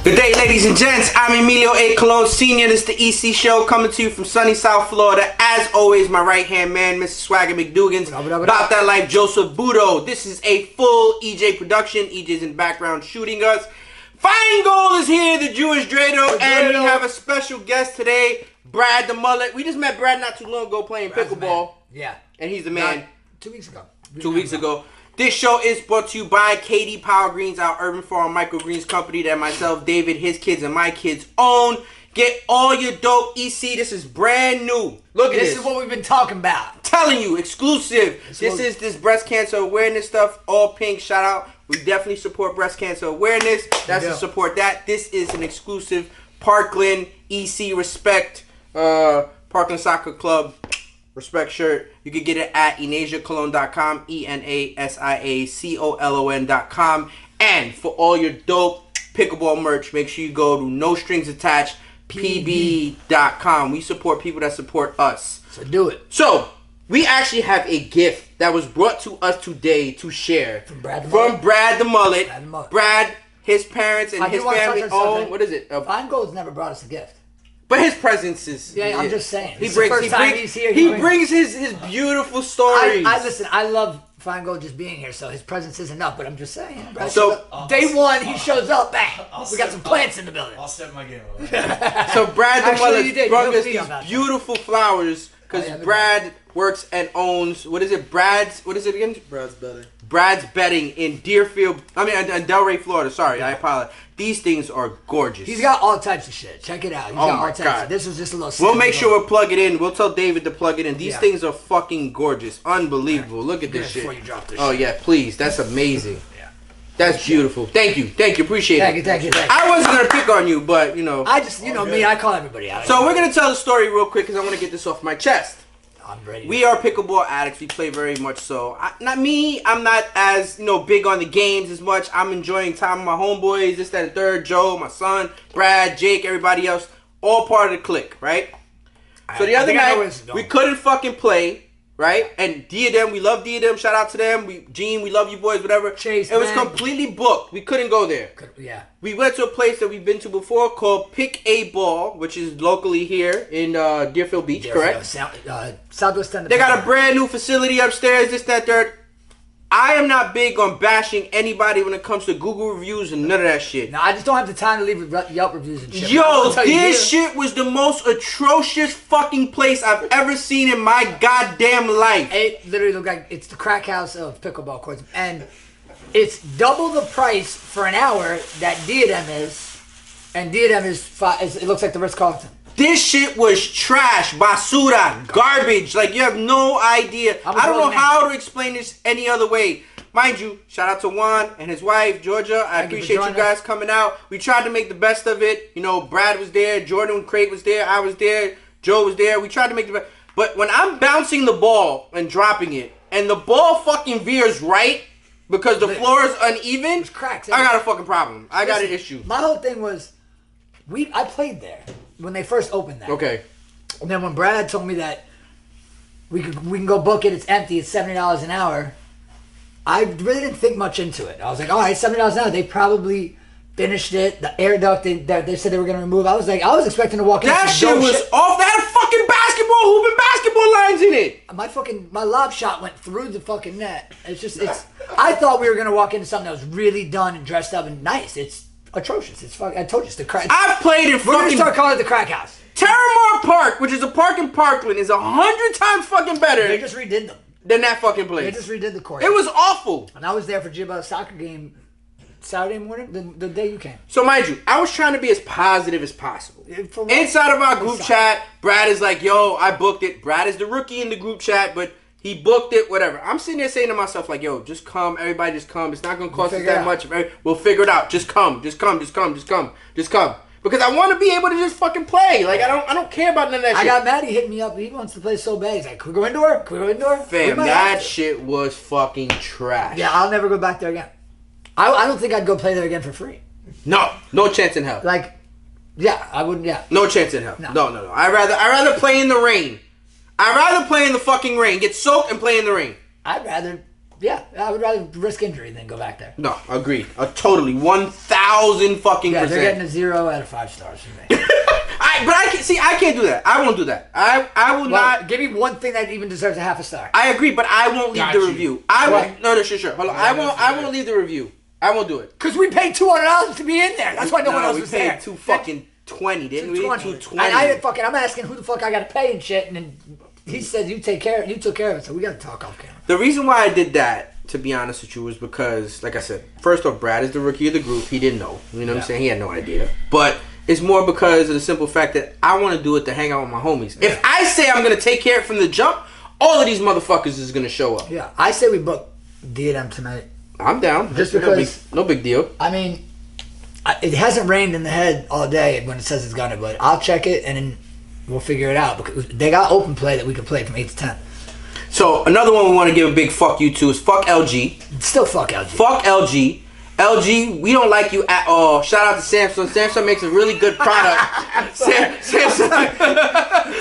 Good day, ladies and gents. I'm Emilio A. Colón Sr. This is the EC Show coming to you from sunny South Florida. As always, my right-hand man, Mr. Swagger McDougan's. About that life, Joseph Buto. This is a full EJ production. EJ's in the background shooting us. Fine Goal is here, the Jewish Drado, and we have a special guest today, Brad the Mullet. We just met Brad not too long ago playing pickleball. Yeah. And he's the man. 2 weeks ago. 2 weeks ago. This show is brought to you by KD Power Greens, our urban farm microgreens company that myself, David, his kids, and my kids own. Get all your dope EC. This is brand new. Look at this. This is what we've been talking about. I'm telling you, exclusive. This is this breast cancer awareness stuff. All pink. Shout out. We definitely support breast cancer awareness. That's to support that. This is an exclusive Parkland EC Respect Parkland Soccer Club Respect shirt. You can get it at enasiacolon.com, ENASIACOLON.com. And for all your dope pickleball merch, make sure you go to No Strings Attached PB.com. We support people that support us. So do it. So, we actually have a gift that was brought to us today to share. From Brad the Mullet. Brad the Mullet. Brad, his parents, and his family own. What is it? Fine Gold's never brought us a gift. But his presence is... Yeah, I'm just saying. He brings his beautiful stories. Listen, I love Fine Gold just being here, so his presence is enough, but I'm just saying. Bro. So, day one, he shows up, bang. We got some plants in the building. I'll step my game up. So, Brad the Mullet brought us these beautiful flowers because Brad works and owns... What is it? What is it again? Brad's Bedding. Brad's Bedding in Deerfield... Delray, Florida. Sorry, I apologize. These things are gorgeous. He's got all types of shit. Check it out. He's got all types God. This was just a little... We'll make sure we'll plug it in. We'll tell David to plug it in. These things are fucking gorgeous. Unbelievable. Look at this shit. Before you drop this shit. Yeah, please. That's amazing. That's beautiful. Thank you. Appreciate it. Thank you. I wasn't going to pick on you, but, I just, me, I call everybody out. So we're going to tell the story real quick because I want to get this off my chest. I'm ready. We are pickleball addicts. We play very much so. Not me. I'm not as, big on the games as much. I'm enjoying time with my homeboys, this, that, and third. Joe, my son, Brad, Jake, everybody else. All part of the clique, right? So the other night, we couldn't fucking play, right? And D&M, we love D&M. Shout out to them. Gene, we love you boys, whatever. Chase, it was completely booked. We couldn't go there. Yeah. We went to a place that we've been to before called Pick a Ball, which is locally here in Deerfield Beach, correct? Southwest end. They got a brand new facility upstairs, this, that, third. I am not big on bashing anybody when it comes to Google reviews and none of that shit. No, I just don't have the time to leave Yelp reviews and shit. Yo, this shit was the most atrocious fucking place I've ever seen in my goddamn life. It literally looked like it's the crack house of pickleball courts. And it's double the price for an hour that D&M is. And D&M is it looks like the Ritz-Carlton. This shit was trash, basura, garbage. Like, you have no idea. I don't know how to explain this any other way. Mind you, shout out to Juan and his wife, Georgia. I appreciate you guys coming out. We tried to make the best of it. Brad was there, Jordan Crate was there, I was there, Joe was there. We tried to make the best. But when I'm bouncing the ball and dropping it, and the ball fucking veers right because the floor is uneven, I got a fucking problem. I got an issue. My whole thing was, I played there when they first opened that. Okay. And then when Brad told me that we can go book it, it's empty, it's $70 an hour, I really didn't think much into it. I was like, all right, $70 an hour. They probably finished it. The air duct they said they were going to remove. I was expecting to walk in. That shit was off. That had fucking hoop and basketball lines in it. My lob shot went through the fucking net. I thought we were going to walk into something that was really done and dressed up and nice. It's atrocious. It's fucking. I told you, it's the crack. I've played in fucking. We're gonna start calling it the crack house. Terramar Park, which is a park in Parkland, is 100 times fucking better. They just redid them. Than that fucking place. They just redid the court. It was awful. And I was there for Jibba's soccer game Saturday morning, the day you came. So mind you, I was trying to be as positive as possible. Inside of our group chat, Brad is like, "Yo, I booked it." Brad is the rookie in the group chat, but he booked it, whatever. I'm sitting there saying to myself, like, yo, just come. Everybody just come. It's not going to cost us that much. We'll figure it out. Just come. Because I want to be able to just fucking play. Like, I don't care about none of that shit. I got Maddie hitting me up. He wants to play so bad. He's like, can we go indoor? Fam, that shit was fucking trash. Yeah, I'll never go back there again. I don't think I'd go play there again for free. No chance in hell. Like, yeah, I wouldn't, yeah. No chance in hell. No. I'd rather play in the rain. I'd rather play in the fucking rain. Get soaked and play in the rain. I'd rather Yeah, I would rather risk injury than go back there. No, agreed. Totally. 1,000 fucking Yeah, percent. they're getting a 0 out of 5 stars from me. I can't do that. I won't do that. I will not. Give me one thing that even deserves a half a star. I agree, but I won't leave the review. I won't. No, sure. Hold on. I won't leave the review. I won't do it. Because we paid $200 to be in there. That's why no one else was there. We paid $220, didn't we? $220. I'm asking who the fuck I got to pay and shit, and then he said you took care of it, so we got to talk off camera. The reason why I did that, to be honest with you, was because, like I said, first off, Brad is the rookie of the group. He didn't know. You know what I'm saying? He had no idea. But it's more because of the simple fact that I want to do it to hang out with my homies. Yeah. If I say I'm going to take care of it from the jump, all of these motherfuckers is going to show up. Yeah, I say we book D&M tonight. I'm down. Just because... No big deal. I mean, it hasn't rained in the head all day when it says it's gonna, but I'll check it and then we'll figure it out. Because they got open play that we can play from 8 to 10. So, another one we want to give a big fuck you to is fuck LG. Still fuck LG. Fuck LG. LG, we don't like you at all. Shout out to Samsung. Samsung makes a really good product. Samsung.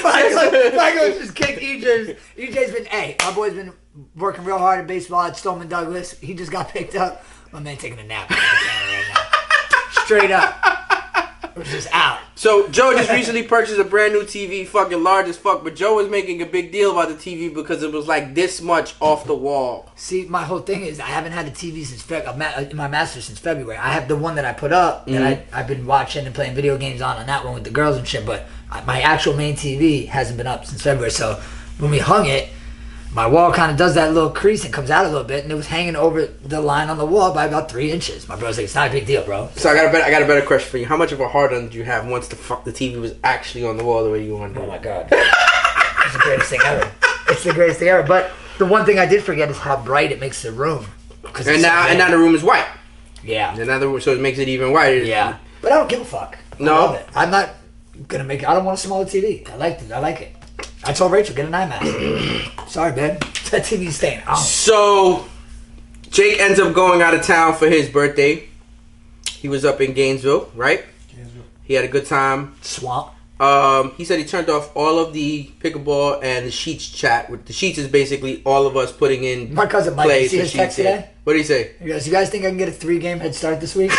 Michael just kicked EJ's. EJ's been, my boy's been working real hard at baseball at Stoneman Douglas. He just got picked up. My man taking a nap right now. Straight up. We're just out. So, Joe just recently purchased a brand new TV, fucking large as fuck, but Joe was making a big deal about the TV because it was like this much off the wall. See, my whole thing is I haven't had the TV since my master since February. I have the one that I put up that I've been watching and playing video games on that one with the girls and shit, but my actual main TV hasn't been up since February. So when we hung it, my wall kind of does that little crease and comes out a little bit, and it was hanging over the line on the wall by about 3 inches. My bro's like, it's not a big deal, bro. So I got a better question for you. How much of a hard-on did you have once the TV was actually on the wall the way you wanted it? Oh my god, it's the greatest thing ever. It's the greatest thing ever. But the one thing I did forget is how bright it makes the room. And now the room is white. Yeah. So it makes it even whiter. Yeah. But I don't give a fuck. No. I love it. I'm not gonna make it. I don't want a smaller TV. I like it. I told Rachel, get an iMac. Sorry, babe. That TV's staying out. So, Jake ends up going out of town for his birthday. He was up in Gainesville, right? Gainesville. He had a good time. Swamp. He said he turned off all of the pickleball and the Sheets chat. The Sheets is basically all of us putting in my cousin Mike, you see his text today? What did he say? He goes, you guys think I can get a 3-game head start this week?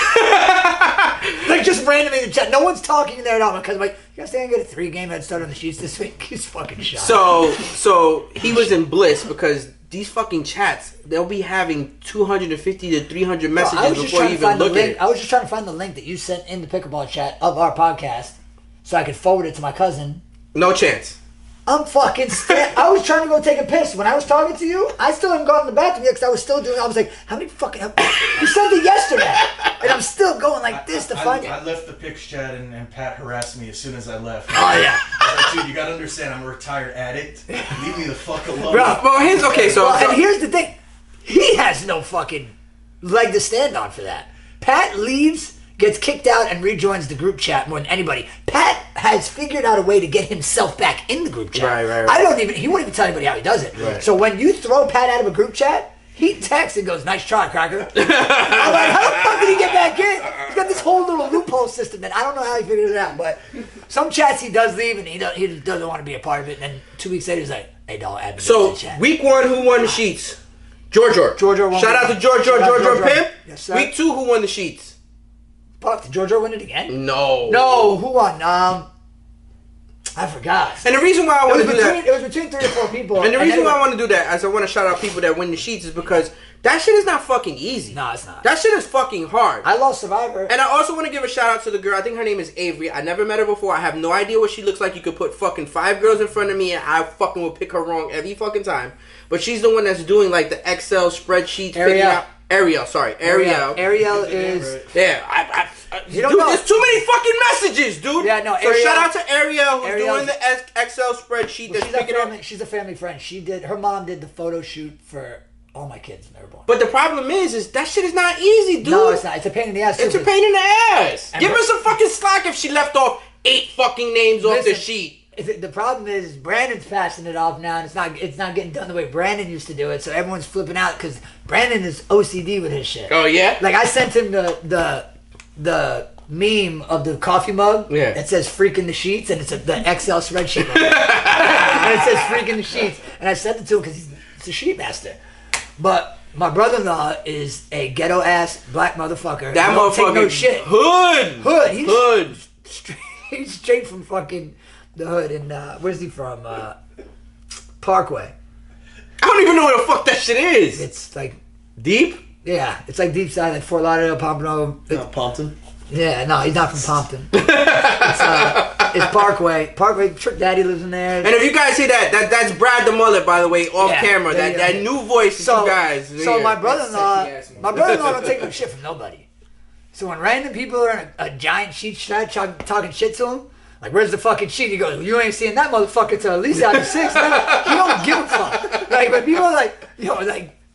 Like, just randomly in the chat. No one's talking there at all. Because I'm like, you guys think I can get a 3-game head start on the Sheets this week? He's fucking shot. So he was in bliss because these fucking chats, they'll be having 250 to 300 messages before you even look at it. I was just trying to find the link that you sent in the pickleball chat of our podcast so I could forward it to my cousin. No chance. I'm fucking I was trying to go take a piss. When I was talking to you, I still haven't gone to the bathroom yet because I was still doing. I was like, how many fucking... You sent it yesterday. And I'm still going like this to find it. I left the pics chat and Pat harassed me as soon as I left. Oh, yeah. I was like, dude, you gotta understand, I'm a retired addict. Leave me the fuck alone. Bro, well, and here's the thing. He has no fucking leg to stand on for that. Pat leaves... gets kicked out and rejoins the group chat more than anybody. Pat has figured out a way to get himself back in the group chat. Right. He won't even tell anybody how he does it. Right. So when you throw Pat out of a group chat, he texts and goes, nice try, Cracker. I'm like, how the fuck did he get back in? He's got this whole little loophole system that I don't know how he figured it out. But some chats he does leave and he doesn't want to be a part of it. And then 2 weeks later he's like, hey, dog, add me to the chat. Week 1, who won the Sheets? Georgia. Shout out to Georgia Pimp. Yes, sir. Week 2, who won the Sheets? Fuck, did Georgia win it again? No, who won? I forgot. And the reason why I want to do that... It was between 3 or 4 people. And the reason why I want to do that is I want to shout out people that win the Sheets is because that shit is not fucking easy. No, it's not. That shit is fucking hard. I lost Survivor. And I also want to give a shout out to the girl. I think her name is Avery. I never met her before. I have no idea what she looks like. You could put fucking 5 girls in front of me and I fucking will pick her wrong every fucking time. But she's the one that's doing like the Excel spreadsheet. Ariel is... Yeah, dude, there's too many fucking messages, dude. Yeah, no, so shout out to Ariel who's doing the Excel spreadsheet. Well, she's a family friend. Her mom did the photo shoot for all my kids when they were born. But the problem is that shit is not easy, dude. No, it's not. It's a pain in the ass. It's a pain in the ass. Give her some fucking slack if she left off 8 fucking names off the sheet. The problem is Brandon's passing it off now, and it's not getting done the way Brandon used to do it. So everyone's flipping out because Brandon is OCD with his shit. Oh yeah. Like I sent him the meme of the coffee mug that says "freak in the sheets" and it's the Excel spreadsheet. And it says "freak in the sheets," and I sent it to him because he's a sheet master. But My brother-in-law is a ghetto-ass black motherfucker. That don't motherfucker take no shit. Hood. He's straight from fucking the hood. And where's he from? Parkway. I don't even know where the fuck that shit is. It's like deep. Yeah, it's like deep side, like Fort Lauderdale, Pompano. Pompton. Yeah, no, he's not from Pompton. It's Parkway. Parkway, Trick Daddy lives in there. And if you guys hear that's Brad the Mullet, by the way, off camera. That new voice is you guys. So my brother-in-law don't take no shit from nobody. So when random people are in a giant sheet shot talking shit to him, like, where's the fucking sheet? He goes, well, you ain't seeing that motherfucker till at least after 6. He don't give a fuck. Like, but people are like,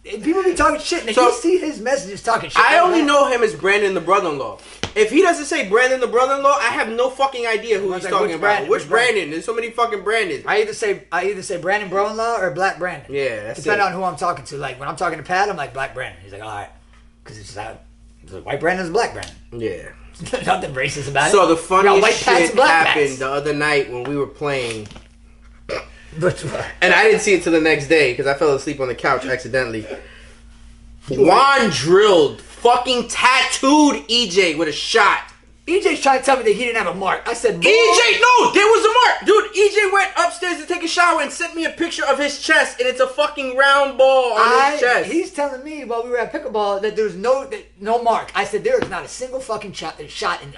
people be talking shit, and you see his messages talking shit. I only know him as Brandon the brother-in-law. If he doesn't say Brandon the brother-in-law, I have no fucking idea who he's talking about. Which Brandon? There's so many fucking Brandons. I either say Brandon bro-in-law or Black Brandon. Yeah, that's depending on who I'm talking to. Like when I'm talking to Pat, I'm like Black Brandon. He's like, all right, because it's white Brandon's Black Brandon. Yeah. Nothing racist about it. So the funniest shit happened the other night when we were playing. And I didn't see it till the next day because I fell asleep on the couch accidentally. Juan drilled, fucking tattooed EJ with a shot. EJ's trying to tell me that he didn't have a mark. I said, EJ, no, there was a mark. Dude, EJ went upstairs to take a shower and sent me a picture of his chest, and it's a fucking round ball on his chest. He's telling me while we were at pickleball that there's no mark. I said, there is not a single fucking shot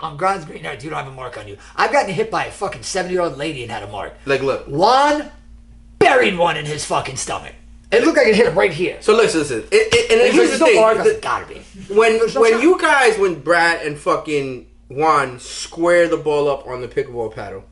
on God's green earth. You don't have a mark on you. I've gotten hit by a fucking 70-year-old lady and had a mark. Like, look. Juan buried one in his fucking stomach. It looked like it hit him right here. So listen. And here's the thing. Mark, I said, gotta be. When Brad and fucking Juan square the ball up on the pickleball paddle,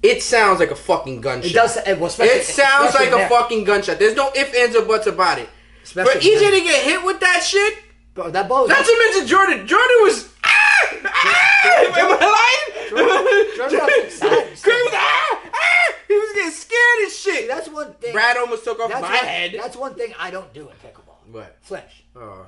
it sounds like a fucking gunshot. It does. It sounds like a fucking gunshot. There's no ifs, ands, or buts about it. For EJ to get hit with that shit, bro, that ball. Not to mention Jordan. Jordan was. Am I lying? Jordan was excited. He was getting scared as shit. That's one thing. Brad almost took off my head. That's one thing I don't do in pickleball. What? Flinch. Oh.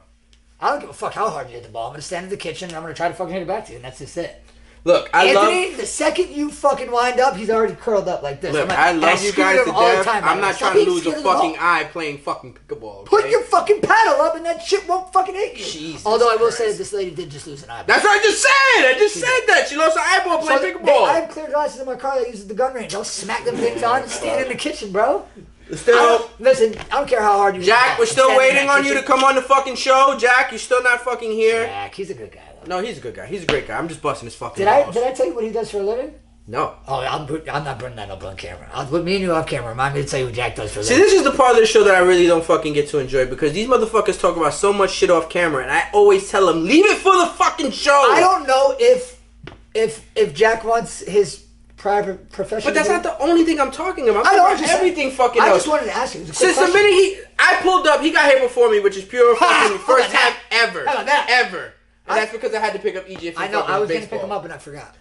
I don't give a fuck how hard you hit the ball. I'm gonna stand in the kitchen and I'm gonna try to fucking hit it back to you, and that's just it. Look, Anthony, the second you fucking wind up, he's already curled up like this. Look, I love you guys to death. I'm not trying to lose a fucking eye playing fucking pickleball. Okay? Put your fucking paddle up and that shit won't fucking hit you. Jesus Although I will Christ. say that this lady did just lose an eyeball. That's what I just said. I just said that. She lost her eyeball playing pickleball. I have clear glasses in my car that uses the gun range. I'll smack them things on and stand in the kitchen, bro. Listen, I don't care how hard you Jack, we're still waiting on you to come on the fucking show. Jack, you're still not fucking here. Jack, he's a good guy, though. No, he's a good guy. He's a great guy. I'm just busting his fucking Did I tell you what he does for a living? No. Oh, I'm not burning that up on camera. I'll put me and you off camera. Remind me to tell you what Jack does for a living. See, this is the part of the show that I really don't fucking get to enjoy because these motherfuckers talk about so much shit off camera, and I always tell them, leave it for the fucking show. I don't know if Jack wants his private professional. But that's not the only thing I'm talking about. I I'm talking about everything fucking else. I just wanted to ask you. Since the minute I pulled up, he got hit before me, which is pure fucking first time ever. How about that? Ever. And that's because I had to pick up EJ for I know, I was going to pick him up and I forgot.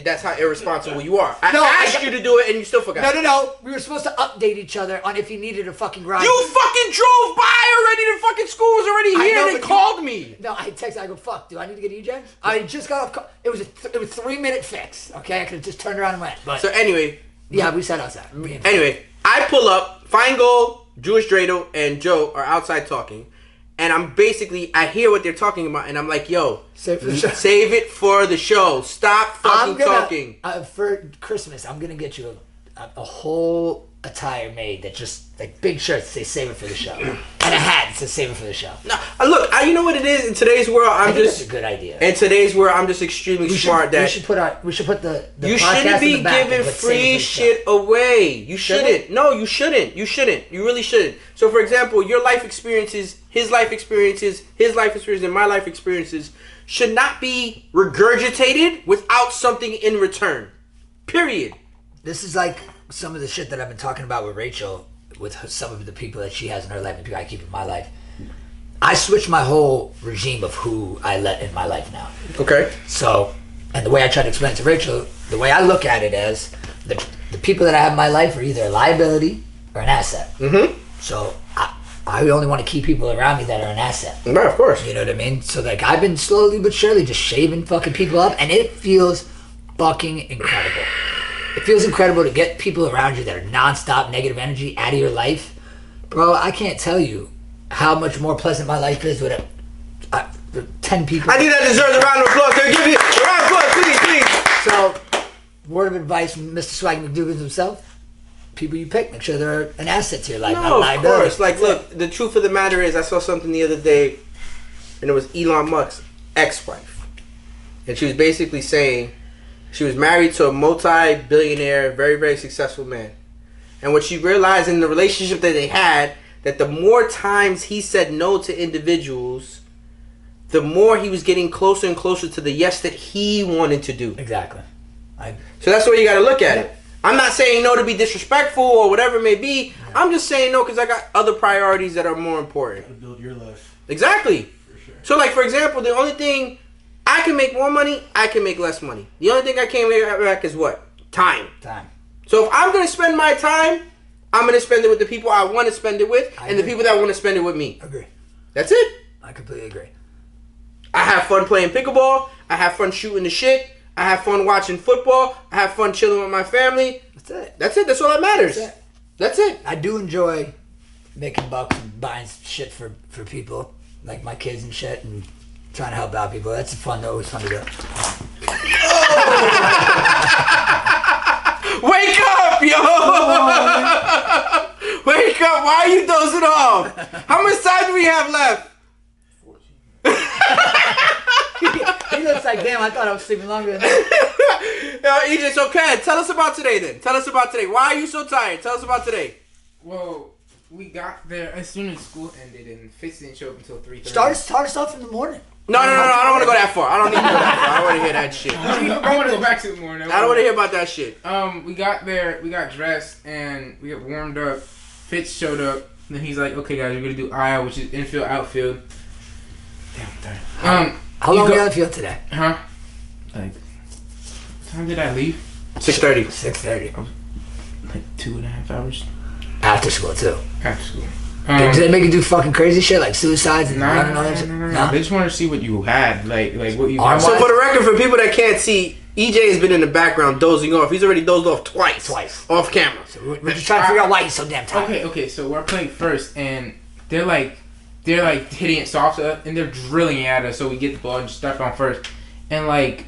That's how irresponsible you are. I asked you to do it and you still forgot. No. We were supposed to update each other on if he needed a fucking ride. You fucking drove by already. The fucking school was already here and called me. No, I texted. I go, fuck, do I need to get EJ? I just got off. It was a 3-minute fix. Okay, I could have just turned around and went. But so anyway. Yeah, we sat outside. Anyway, I pull up, Feingold, Jewish Dreidel, and Joe are outside talking. And I hear what they're talking about, and I'm like, yo, save it for the show. Stop fucking talking. For Christmas, I'm going to get you a whole attire made that just, like, big shirts say save it for the show. And a hat that says save it for the show. No, look, you know what it is? In today's world, that's a good idea. In today's world, I'm just extremely smart that... We should put the you shouldn't be giving free shit away. You shouldn't. No, you shouldn't. You shouldn't. You really shouldn't. So, for example, your life experiences, his life experiences, and my life experiences should not be regurgitated without something in return. Period. This is like some of the shit that I've been talking about with Rachel, with some of the people that she has in her life and people I keep in my life. I switched my whole regime of who I let in my life now. Okay. So, and the way I try to explain it to Rachel, the way I look at it as the people that I have in my life are either a liability or an asset. Mm-hmm. So I only want to keep people around me that are an asset. Right, of course. You know what I mean? So like I've been slowly but surely just shaving fucking people up, and it feels fucking incredible. It feels incredible to get people around you that are nonstop negative energy out of your life. Bro, I can't tell you how much more pleasant my life is with 10 people. I think that deserves a round of applause. Can we give you a round of applause, please? So, word of advice from Mr. Swag McDougal himself. People you pick, make sure they're an asset to your life. No, of course. Like, look, the truth of the matter is, I saw something the other day, and it was Elon Musk's ex-wife. And she was basically saying she was married to a multi-billionaire, very, very successful man. And what she realized in the relationship that they had, that the more times he said no to individuals, the more he was getting closer and closer to the yes that he wanted to do. Exactly. So that's the way you got to look at it. I'm not saying no to be disrespectful or whatever it may be. Yeah. I'm just saying no because I got other priorities that are more important. To build your life. Exactly. For sure. So, like, for example, the only thing I can make more money, I can make less money. The only thing I can't make back is what? Time. So if I'm going to spend my time, I'm going to spend it with the people I want to spend it with and the people that want to spend it with me. Agree. That's it. I completely agree. I have fun playing pickleball. I have fun shooting the shit. I have fun watching football. I have fun chilling with my family. That's it. That's it. That's all that matters. That's it. I do enjoy making bucks and buying shit for people, like my kids and shit, and trying to help out people. That's fun. Always fun to do. Wake up, yo! Wake up! Why are you dozing off? How much time do we have left? 14. He looks like, damn, I thought I was sleeping longer than that. EJ, so Ken, tell us about today then. Tell us about today. Why are you so tired? Tell us about today. Well, we got there as soon as school ended, and Fitz didn't show up until 3:30. Start us off in the morning. No, I don't want to go that far. I don't need to go that far. I don't want to hear that shit. I want to go back to the morning. I don't want to hear about that shit. We got there, we got dressed, and we got warmed up. Fitz showed up, and then he's like, "Okay, guys, we're gonna do IO, which is infield, outfield." Damn, how long were you on the field today? Huh? Like, what time did I leave? 6:30. 6:30. Like 2.5 hours. After school too. After school. Did they make you do fucking crazy shit like suicides and running and all that shit? No. They just wanted to see what you had, like what you. So for the record, for people that can't see, EJ has been in the background dozing off. He's already dozed off twice off camera. So we're just trying to figure out why he's so damn tired. Okay. So we're playing first, and they're like hitting it soft up, and they're drilling it at us. So we get the ball and just start on first, and like.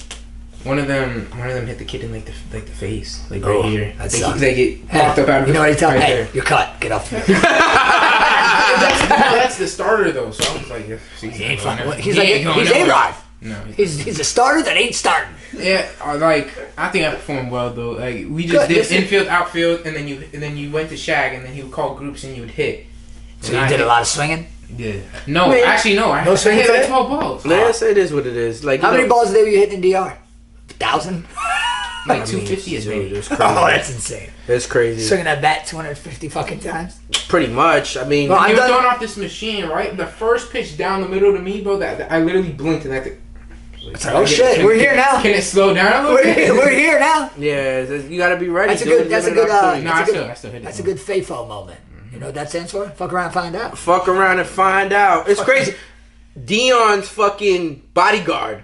One of them hit the kid in like the face, like right here. That's they get popped up out of. You know what he tells me? Right Hey, you're cut. Get off. That's the starter though. So I was like, he ain't fucking. He's A-Rod. No, he's a starter that ain't starting. Yeah, like I think I performed well though. Like we just did infield, outfield, and then you went to shag, and then he would call groups and you would hit. So you did a lot of swinging. Yeah. No, actually no. I hit like 12 balls. Yes, it is what it is. Like how many balls a day were you hitting in DR? 1,000? Like 250 a day. Oh, that's insane. It's crazy. Swinging that bat 250 fucking times? Pretty much. I mean, well, you were throwing off this machine, right? The first pitch down the middle to me, bro, that I literally blinked and that's it. It's like, oh shit, we're here now. Can it slow down a little bit? We're here now. Yeah, you gotta be ready. That's a good FAFO moment. You know what that stands for? Fuck around and find out. Fuck around and find out. It's crazy. Dion's fucking bodyguard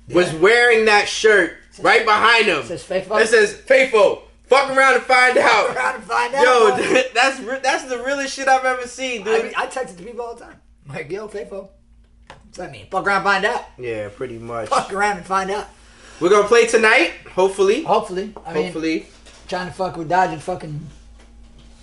was wearing that shirt right behind him. It says FAFO? It says FAFO. Fuck around and find out. Fuck around and find out. Yo, that's the realest shit I've ever seen, dude. I text it to people all the time. I'm like, yo, FAFO. What's that mean? Fuck around and find out. Yeah, pretty much. Fuck around and find out. We're gonna play tonight, hopefully. I mean, trying to fuck with Dodge and fucking...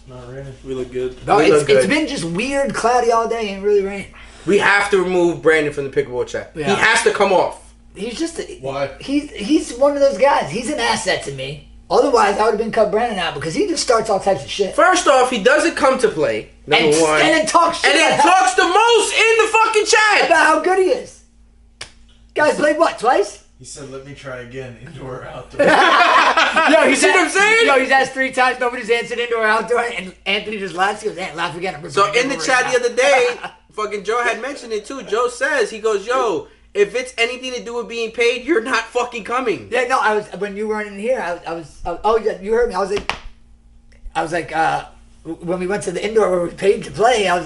Not raining. We look good. No, it's been just weird, cloudy all day and really rain. We have to remove Brandon from the pickleball chat. Yeah. He has to come off. He's just why? He's one of those guys. He's an asset to me. Otherwise, I would have been cut Brandon out because he just starts all types of shit. First off, he doesn't come to play. Number one, and then talks shit. And then talks the most in the fucking chat about how good he is. Guys played what, twice? He said, "Let me try again, indoor or outdoor." Yo, you see what I'm saying? Yo, he's asked 3 times. Nobody's answered indoor or outdoor, and Anthony just laughs. He goes, laugh again. So in the chat the other day, fucking Joe had mentioned it too. Joe says, he goes, "Yo, if it's anything to do with being paid, you're not fucking coming." Yeah, no, I was when you weren't in here. I was oh yeah, you heard me. I was like, when we went to the indoor where we paid to play, I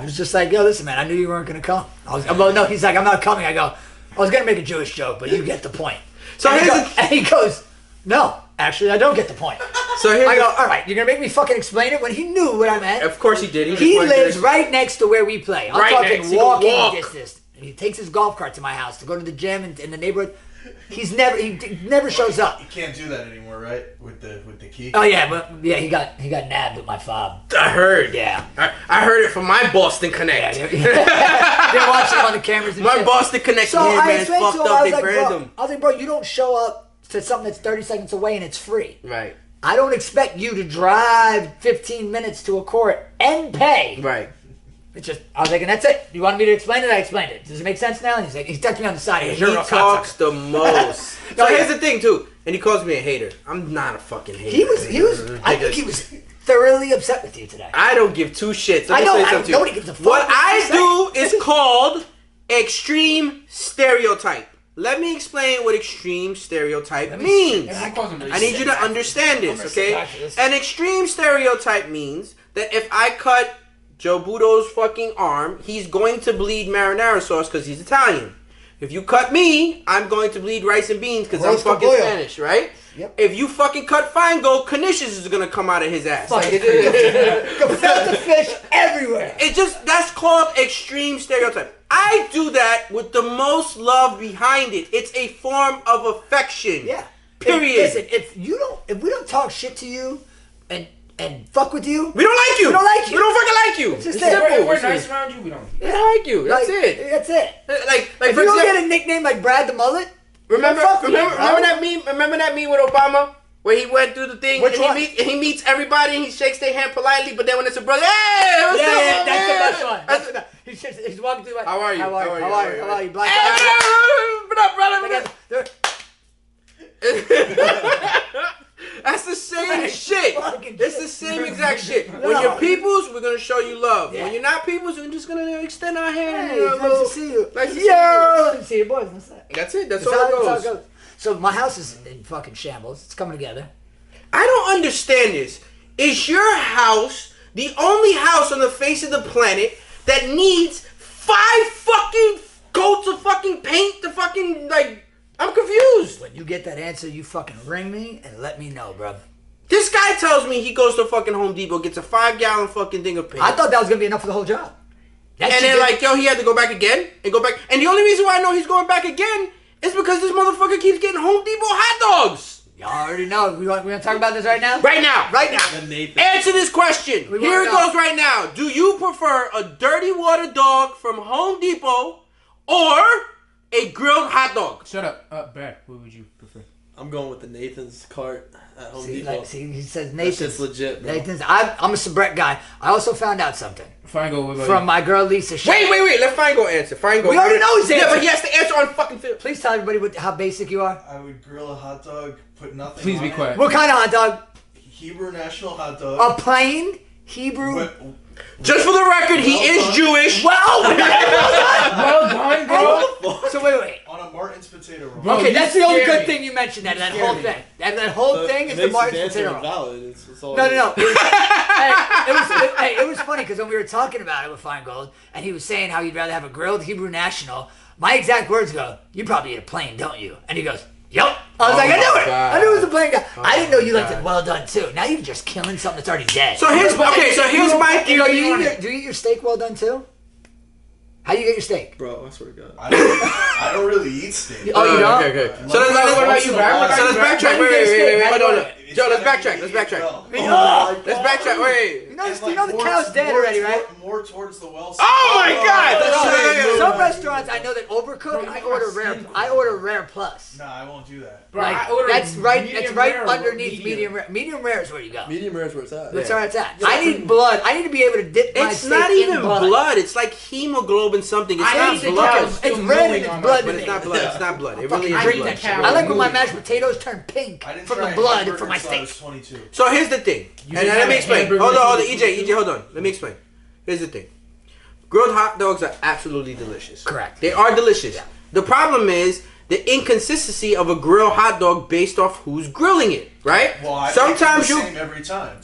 was just like, yo, listen, man, I knew you weren't gonna come. Well, no, he's like, I'm not coming. I go, I was gonna make a Jewish joke, but you get the point. So and he goes, no, actually, I don't get the point. So here's I go, all right, you're gonna make me fucking explain it when he knew what I meant. Of course he did. He lives right next to where we play. I'm Right talking next. He can walking walk. distance. And he takes his golf cart to my house to go to the gym in the neighborhood. He never shows up. You can't do that anymore, right? With the key. Oh yeah, but yeah, he got nabbed with my fob. I heard. Yeah. I heard it from my Boston Connect. Yeah, they're watching him on the cameras and My shit. Boston Connect So here, I man, explained fucked to him, up. I They was like, brand bro, them. I was like, bro, you don't show up to something that's 30 seconds away and it's free. Right. I don't expect you to drive 15 minutes to a court and pay. Right. It's just, I was like, and that's it. You wanted me to explain it? I explained it. Does it make sense now? And he's like, he touched me on the side. He You're a talks cocksucker. the most. So here's the thing, too. And he calls me a hater. I'm not a fucking hater. I think he was thoroughly upset with you today. I don't give two shits. I know, Let me say something to you. nobody gives a fuck What what you I say. do is called extreme stereotype. Let me explain what extreme stereotype means. I need you to understand this, okay? An extreme stereotype means that if I cut Joe Buto's fucking arm, he's going to bleed marinara sauce because he's Italian. If you cut me, I'm going to bleed rice and beans because I'm fucking Spanish, right? Yep. If you fucking cut Feingold, Canisius is gonna come out of his ass. Fucking gefilte fish everywhere. It just, that's called extreme stereotype. I do that with the most love behind it. It's a form of affection. Yeah. Period. Listen, if we don't talk shit to you and fuck with you, We don't like you. We don't like you. We don't fucking like you. It's just It's it. simple. If we're nice around you, we don't. We don't like you. That's like, it. That's it. Like If for you don't example, get a nickname like Brad the Mullet, remember fuck with you, bro. that meme? Remember that meme with Obama? Where he went through the thing Which and one? he meets everybody and he shakes their hand politely, but then when it's a brother, hey, what's up, Yeah, man? that's the best one. That's the best. He's walking through like, How are you? How are you? Black Hey, guy. what up, brother? They're- That's the same shit. fucking It's shit. the same exact shit. No. When you're peoples, we're gonna show you love. Yeah. When you're not peoples, we're just gonna extend our hand. Hey, and, it's nice to see you. Nice to see Yo, nice to see you, boys. That's it. That's it. That's That's all how it it goes. goes. So my house is in fucking shambles. It's coming together. I don't understand this. Is your house the only house on the face of the planet that needs 5 fucking coats of fucking paint to fucking, like, I'm confused. When you get that answer, you fucking ring me and let me know, bro. This guy tells me he goes to fucking Home Depot, gets a 5-gallon fucking thing of paint. I thought that was gonna be enough for the whole job. That And shit then, did- like, yo, he had to go back again and go back. And the only reason why I know he's going back again is because this motherfucker keeps getting Home Depot hot dogs. y'all already know. We want to talk about this right now. Right now. Right now. The Nathan. Answer this question. We Here wanna it know. goes right now. Do you prefer a dirty water dog from Home Depot or a grilled hot dog? Shut up. Brad, what would you prefer? I'm going with the Nathan's cart at Home See, Depot. like, see, he says That Nathan's shit's legit, bro. Nathan's. I'm a Sabrett guy. I also found out something Fine, go. What about from my girl Lisa. Wait. Let Feingold answer. Feingold. We already know his Yeah, answer. but he has to answer on fucking film. Please tell everybody how basic you are. I would grill a hot dog, put nothing Please on be it. quiet. What kind of hot dog? Hebrew national hot dog. A plain Hebrew. With- Just for the record, he is Jewish. Well, Well done, bro. so wait. on a Martin's potato roll. Bro, Okay, you that's the only scared good me. thing you mentioned. That scared whole me. thing. That whole thing is the Martin's potato roll. Valid. It's all No. It was funny because when we were talking about it with Feingold, and he was saying how he'd rather have a grilled Hebrew national, my exact words go, "You probably eat a plain, don't you?" And he goes, "Yup." I was like, "I knew it. God. I knew it was a plain guy." I didn't know you liked God. it well done too. Now you're just killing something that's already dead. So here's my You know, theory. do you eat your steak well done too? How do you get your steak? Bro, I swear to God. I don't really eat steak. Oh, you don't? Okay. I So love let's it what about once you, in a Brad? while. So let's backtrack. Wait. Hold on. It's Joe, let's gotta backtrack. be Let's backtrack. well. Let's backtrack. Wait. You know, And, you know the more- cow's dead more already, toward- right? More towards the well. Oh my God! That's Some restaurants I know that overcook. I order rare. I order rare plus. No, I won't do that. Bro, Like, I ordered that's right. medium It's right rare or underneath medium rare. Medium rare is where you go. Medium rare is where it's at. That's where it's at. I need blood. I need to be able to dip my It's steak not in even blood. blood. It's like hemoglobin something. It's I not hate the blood. cows It's still red and moving it's on blood my- to But me. it's not blood. It's not blood. It fucking really is drink blood. the cow. I like when my Moving. mashed potatoes turn pink I didn't from try the blood hamburger for my until I steak. was 22. So here's the thing. You And didn't let have me a explain. hamburger Hold on. until EJ, hold on. Let me explain. Here's the thing. Grilled hot dogs are absolutely delicious. Correct. They are delicious. Yeah. The problem is the inconsistency of a grilled hot dog based off who's grilling it, right? Well, I sometimes make it you the same every time.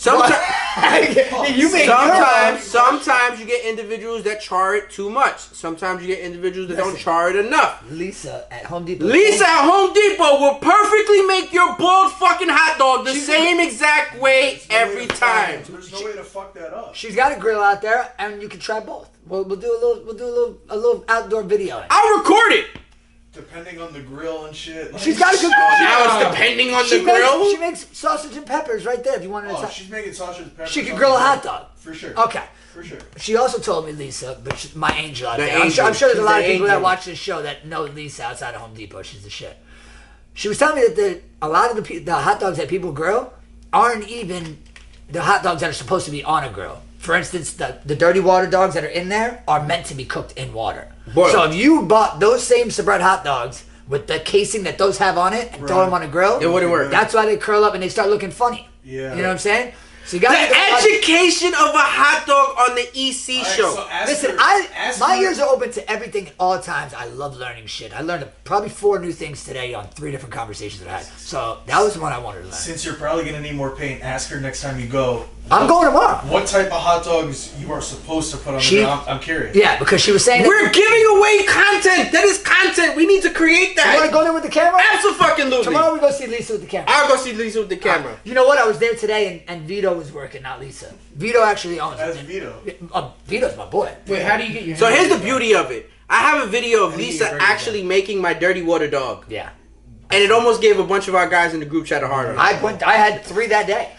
Sometimes you get individuals that char it too much. Sometimes you get individuals that don't char it enough. Lisa at Home Depot. Lisa at Home Depot will perfectly make your boiled fucking hot dog the same exact way every time. There's no way to fuck that up. She's got a grill out there, and you can try both. We'll do a little outdoor video. I'll record it. Depending on the grill and shit. Like, She's got a good. Now it's depending on the grill. She makes sausage and peppers right there. If you wanted to. she's making sausage and peppers. She could grill a hot dog. For sure. Okay. For sure. She also told me, Lisa, but my angel out The there. angel. I'm sure there's a She's lot of the people that angel. watch this show that know Lisa outside of Home Depot. She's the shit. She was telling me that a lot of the hot dogs that people grill aren't even the hot dogs that are supposed to be on a grill. For instance, the dirty water dogs that are in there are meant to be cooked in water. Boiled. So if you bought those same Sabret hot dogs with the casing that those have on it and throw them on a grill, It wouldn't work. that's why they curl up and they start looking funny. Yeah. You know what I'm saying? So you The got education of a hot dog on the EC show. Listen, my ears are open to everything at all times. I love learning shit. I learned probably 4 new things today on 3 different conversations that I had. So that was the one I wanted to learn. Since you're probably gonna need more paint, ask her next time you go. I'm going tomorrow. What type of hot dogs you are supposed to put on the grill? I'm curious. Yeah, because she was saying We're giving away content. That is content. We need to create you want to that. go there with the camera? Absolutely. Tomorrow we go see Lisa with the camera. I'll go see Lisa with the camera. You know what? I was there today and Vito was working, not Lisa. Vito actually owns That's it. Vito. Vito's my boy. Wait, how do you get your? So hands here's the on beauty of it. I have a video of do you Lisa get your actually making my dirty water dog. Yeah. And it almost gave a bunch of our guys in the group chat a hard on. I had 3 that day.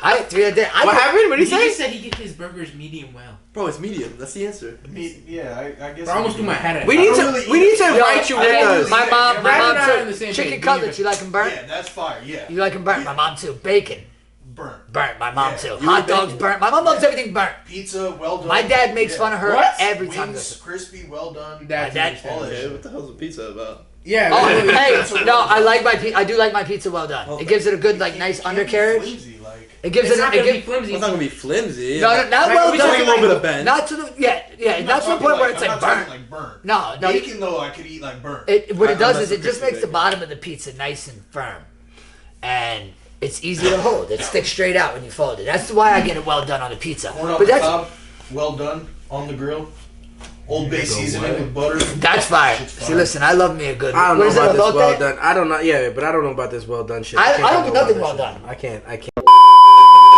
I had 3 that day. What happened? What did He he just say? said he gets his burgers medium well. Bro, it's medium. That's the answer. Yeah, I guess. Bro, I almost threw my hat at We him. need I don't to really we eat need it. to invite you with us. My mom Brad and I are on the too. same Chicken page. cutlets, you like them burnt? Yeah, that's fire. Yeah. You like them burnt? My mom too. Bacon. Burnt. Burnt. My mom Yeah. too. You Hot like dogs burnt. My mom loves everything burnt. Pizza, well done. My dad makes fun of her What? every time. Wings, crispy, well done. That's My dad- understandable. All that Okay, shit. what the hell's a pizza about? Yeah. Oh, literally. hey, That's a no, well I done. like I do like my pizza well done. It gives it a good, like, nice Can't be undercarriage. flimsy, like. It gives It's it. not It gonna be gives. flimsy. It's not gonna be flimsy. No, not Right, well we done. talking a little bit of bend. Not to the yeah, I'm not to the talking point where like- it's I'm like not talking burnt. like burnt. No, Bacon though, I could eat like burnt. what it does I'm is not it just so makes the bacon. bottom of the pizza nice and firm, and it's easy to hold. It sticks straight out when you fold it. That's why I get it well done on a pizza. Corn on But the that's cob, well done on the grill. Old Bay seasoning with butter. that's fire. Shit's See, fire. listen, I love me a good. I don't what know is it, about this elote? well done. I don't know. Yeah, but I don't know about this well done shit. I can't don't talk do about nothing that well shit. done. I can't.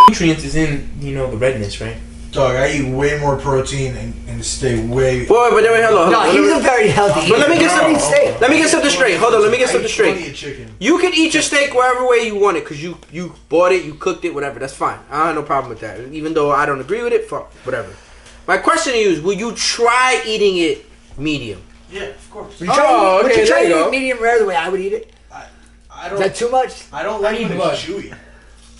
Nutrients is in the redness, right? Dog, I eat way more protein and stay way. Boy, but wait, hold on. No, he's a very healthy. But let me get eater. some. Eat steak. Let me get something straight. Hold on. Let me get I something eat plenty straight. of chicken. You can eat your steak wherever way you want it because you bought it, you cooked it, whatever. That's fine. I have no problem with that. Even though I don't agree with it, fuck, whatever. My question to you is: will you try eating it medium? Yeah, of course. Would you try, Oh, would okay, you try there you to go. eat medium rare the way I would eat it? I Is don't. that too much? I don't like need when blood. it's chewy.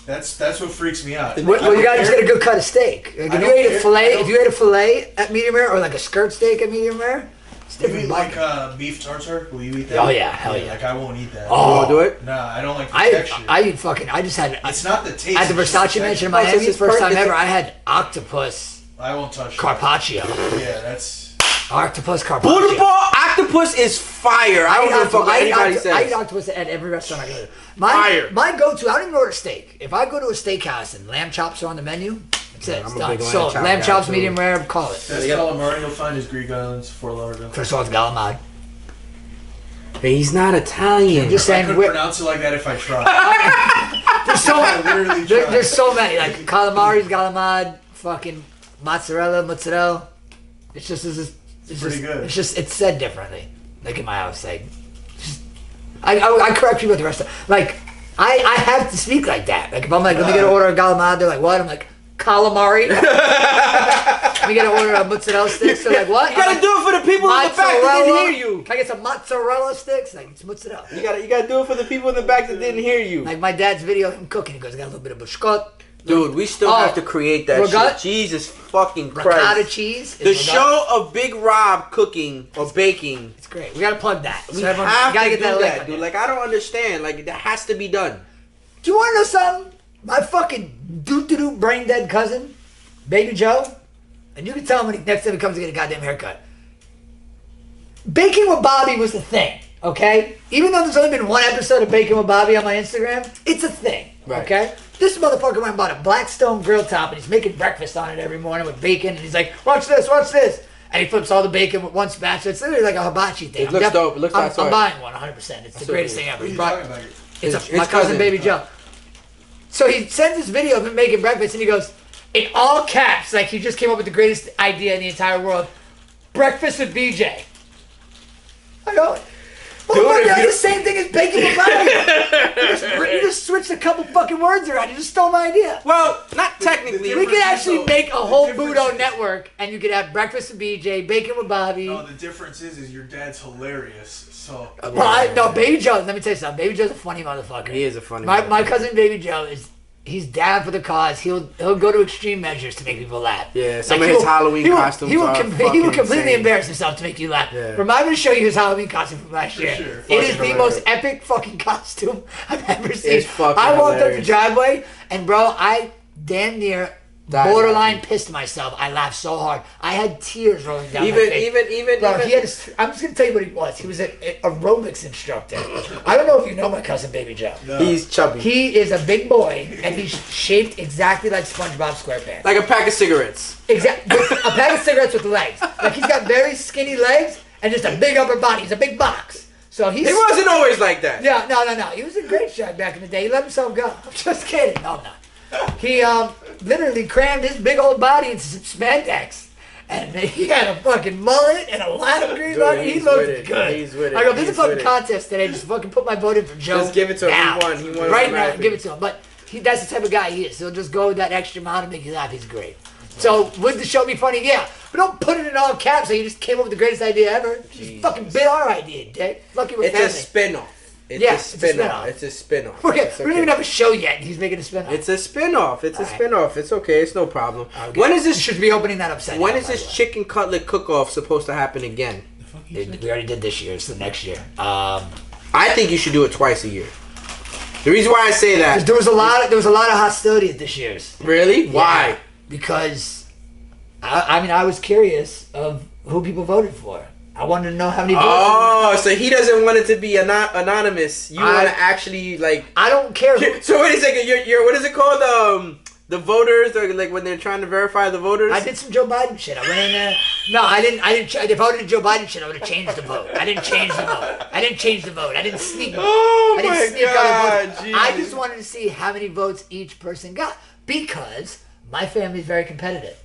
That's what freaks me out. Well, you gotta just get a good cut of steak. Like, I if you don't ate a care. fillet, I don't- if you ate a fillet at medium rare, or like a skirt steak at medium rare, it's You different. eat like beef tartare? Will you eat that? Oh, yeah, hell yeah. Like I won't eat that. You wanna do it? Nah, I don't like the texture. I eat fucking. I just had It's not the taste. at the it's just Versace the Mansion in texture. Miami. it's First time it's ever, a- I had octopus I won't touch that. carpaccio. Yeah, that's. Octopus Buto carpaccio. octopus is fire. I don't give a fuck what anybody I eat says. octopus at every restaurant I go to. Fire. My go-to, I don't even order steak. If I go to a steakhouse and lamb chops are on the menu, that's it. I'm It's a done. big lamb So chop lamb guy, chops, too. medium rare, call it. That's calamari you'll find is Greek Islands, Fort Lauderdale. First of all, it's galamad. Hey, he's not Italian. I'm just I saying, could pronounce it like that if I tried. there's so I literally There, tried. there's so many, like calamari's galamad, fucking mozzarella. It's just pretty good. It's said differently. Like in my house, like I correct people at the restaurant. Like I have to speak like that. Like if I'm like, let me get an order of galamad, they're like, what? I'm like, calamari. Let me get an order of mozzarella sticks. They're like, what? You gotta do it for the people in the back that didn't hear you. Can I get some mozzarella sticks? Like it's mozzarella. You gotta do it for the people in the back that didn't hear you. Like my dad's video of him cooking. He goes, I got a little bit of biscotti. Dude, we still Oh, have to create that ricotta- shit. Jesus fucking Ricotta Christ. cheese. The is ricotta. show of Big Rob cooking or baking. It's great. We gotta plug that. We So everyone- have gotta to get do link that, on dude. there. Like, I don't understand. Like, that has to be done. Do you want to know something? My fucking doo-doo brain dead cousin, Baby Joe, and you can tell him when next time he comes to get a goddamn haircut. Baking with Bobby was the thing, okay? Even though there's only been one episode of Baking with Bobby on my Instagram, it's a thing, okay? This motherfucker went and bought a Blackstone grill top, and he's making breakfast on it every morning with bacon, and he's like, watch this, watch this. And he flips all the bacon with one spatula. It's literally like a hibachi thing. It looks dope. It looks like I'm buying one 100%. It's the greatest thing ever. It's my cousin Baby Joe. So he sends this video of him making breakfast, and he goes, in all caps, like he just came up with the greatest idea in the entire world. Breakfast with BJ. I go, well, that's the same thing as baking with Bobby. You just switched a couple fucking words around. You just stole my idea. Well, not technically. We could actually make a whole Buto network, and you could have breakfast with BJ, bacon with Bobby. No, the difference is your dad's hilarious. So. No, Baby Joe. Let me tell you something. Baby Joe's a funny motherfucker. He is a funny. My cousin Baby Joe he's down for the cause. He'll go to extreme measures to make people laugh. Yeah, some of his Halloween costumes he will are completely insane. embarrass himself to make you laugh. Yeah. Remind me to show you his Halloween costume from last year. Sure. It is the most epic fucking costume I've ever seen. It's fucking I walked up the hilarious. driveway, and bro, I damn near borderline pissed myself. I laughed so hard. I had tears rolling down my face. Bro, he had I'm just gonna tell you what he was. He was an aerobics instructor. I don't know if you know my cousin Baby Joe. No. He's chubby. He is a big boy, and he's shaped exactly like SpongeBob SquarePants. Like a pack of cigarettes. Exactly, a pack of cigarettes with legs. Like he's got very skinny legs and just a big upper body. He's a big box. So He wasn't always like that. Yeah, no. He was a great shot back in the day. He let himself go. I'm just kidding. No, I'm not. He literally crammed his big old body into some spandex, and he had a fucking mullet and a lot of green on. He looked good. He's with it. I go, there's a fucking contest today. Just fucking put my vote in for Joe. Just give it to him. Now. He won Right now, automatically. give it to him. But that's the type of guy he is. He'll just go that extra mile to make you laugh. He's great. So would the show be funny? Yeah. But don't put it in all caps. So you just came up with the greatest idea ever. Just fucking bit our idea, dick. Lucky we're It's a spin-off. It's a spin-off. It's a spin-off. We It's don't even have a show yet, and he's making a spin-off. It's a spin-off. It's a All right. spin-off. It's okay. It's no problem. Okay. When is You this? should be opening that upside When down, is by this the way. chicken cutlet cook-off supposed to happen again? We already did this year. It's the next year. I think you should do it twice a year. The reason why I say that, There was a lot of hostility at this year's. really, why? Yeah, because I was curious of who people voted for. I wanted to know how many votes. Oh, so he doesn't want it to be anonymous. You want to actually like. I don't care. So wait a second. You're what is it called? The voters, or like when they're trying to verify the voters. I did some Joe Biden shit. I went in there. No, I didn't. If I voted in Joe Biden shit, I would have changed the vote. I didn't change the vote. I didn't sneak. Oh I didn't my sneak God! out a vote. I Jesus. just wanted to see how many votes each person got because my family's very competitive.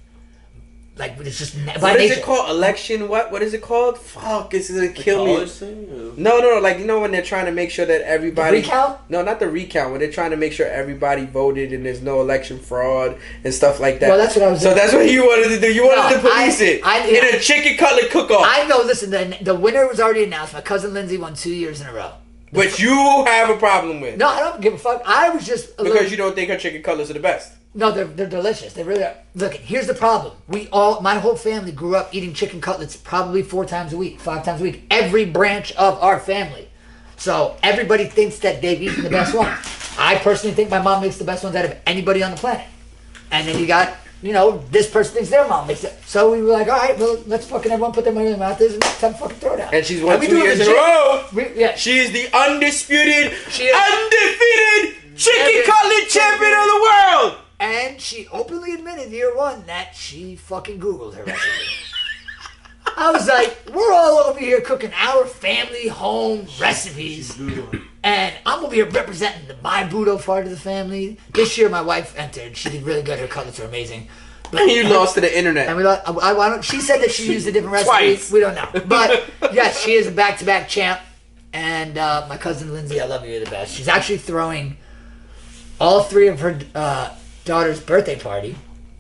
Like it's just by What is nature. it called? Election? What is it called? Fuck! This is gonna kill me. College thing? No. Like when they're trying to make sure that everybody. The recount? No, not the recount. When they're trying to make sure everybody voted and there's no election fraud and stuff like that. Well, that's what I was So doing. that's what you wanted to do. You wanted to police it in a chicken cutlet cook-off. I know. Listen, the winner was already announced. My cousin Lindsay won 2 years in a row. But you have a problem with. No, I don't give a fuck. I was just Because you don't think her chicken cutlets are the best. No, they're delicious. They really are. Look, here's the problem. My whole family grew up eating chicken cutlets probably 4 times a week, 5 times a week. Every branch of our family. So everybody thinks that they've eaten the best ones. I personally think my mom makes the best ones out of anybody on the planet. And then you got, this person thinks their mom makes it. So we were like, all right, well, let's fucking everyone put their money in their mouth. This is time to fucking throw down. And she's won we 2 do it years in a legit. row. Yeah. She is the undisputed, She is- undefeated chicken Champion. cutlet champion of the world. And she openly admitted year one that she fucking Googled her recipe. I was like, we're all over here cooking our family home recipes. And I'm over here representing my Buto part of the family. This year my wife entered. She did really good. Her cutlets were amazing. But, And you lost to the internet. And we lost, she said that she used a different recipe. Twice. We don't know. But yes, she is a back-to-back champ. And my cousin Lindsay, I love you, you're the best. She's actually throwing all 3 of her daughter's birthday party.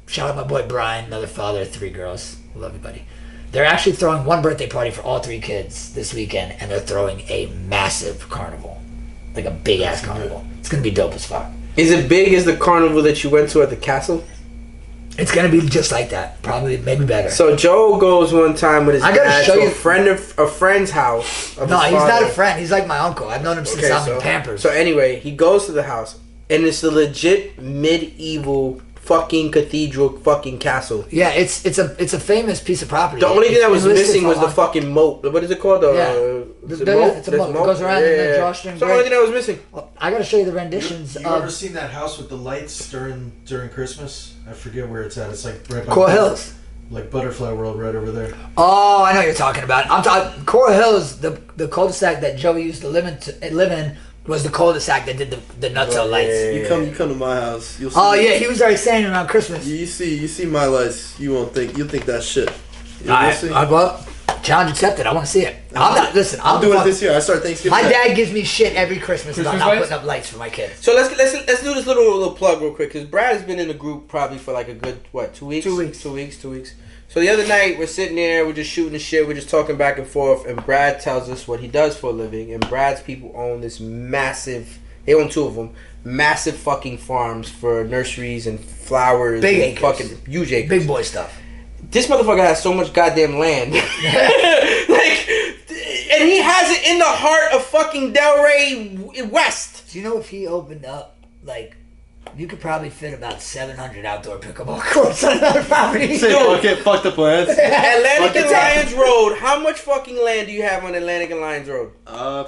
Shout out my boy Brian, another father of 3 girls. Love you, buddy. They're actually throwing one birthday party for all 3 kids this weekend, and they're throwing a massive carnival. Like a big-ass carnival. It's going to be dope as fuck. Is it big as the carnival that you went to at the castle? It's going to be just like that. Probably, maybe better. So Joe goes one time with his I gotta dad show to you- a friend's house. Of No, his he's not father. a friend. He's like my uncle. I've known him since I'm in Pampers. So anyway, he goes to the house, and it's a legit medieval fucking cathedral fucking castle. Yeah, it's a famous piece of property. The only thing that was It's listed missing for was the long. fucking moat. What is it called? It's a moat. It goes around in the drawstring. It's the only thing that was missing. Well, I gotta show you the renditions. You ever seen that house with the lights during Christmas? I forget where it's at. It's like right by Coral Hills. Like Butterfly World right over there. Oh, I know what you're talking about. I'm talking Coral Hills. The cul-de-sac that Joey used to live in was the cul-de-sac that did the nutso lights. You come to my house. You'll see. Oh yeah, he was already saying around Christmas. You see my lights. You'll think that's shit. Well, challenge accepted. I want to see it. I'm doing it this year. I start Thanksgiving. My dad gives me shit every Christmas about not lights? putting up lights for my kids. So let's do this little plug real quick because Brad has been in the group probably for like a good 2 weeks. 2 weeks. 2 weeks. 2 weeks. So the other night we're sitting there, we're just shooting the shit, we're just talking back and forth, and Brad tells us what he does for a living. And Brad's people own this massive. They own 2 of them. Massive fucking farms for nurseries and flowers. Big and acres. fucking huge acres. Big boy stuff. This motherfucker has so much goddamn land. And he has it in the heart of fucking Delray West. Do you know if he opened up, like, you could probably fit about 700 outdoor pickleball courts on another property? Okay, fuck the plans. Atlantic and Lions Road. How much fucking land do you have on Atlantic and Lions Road? I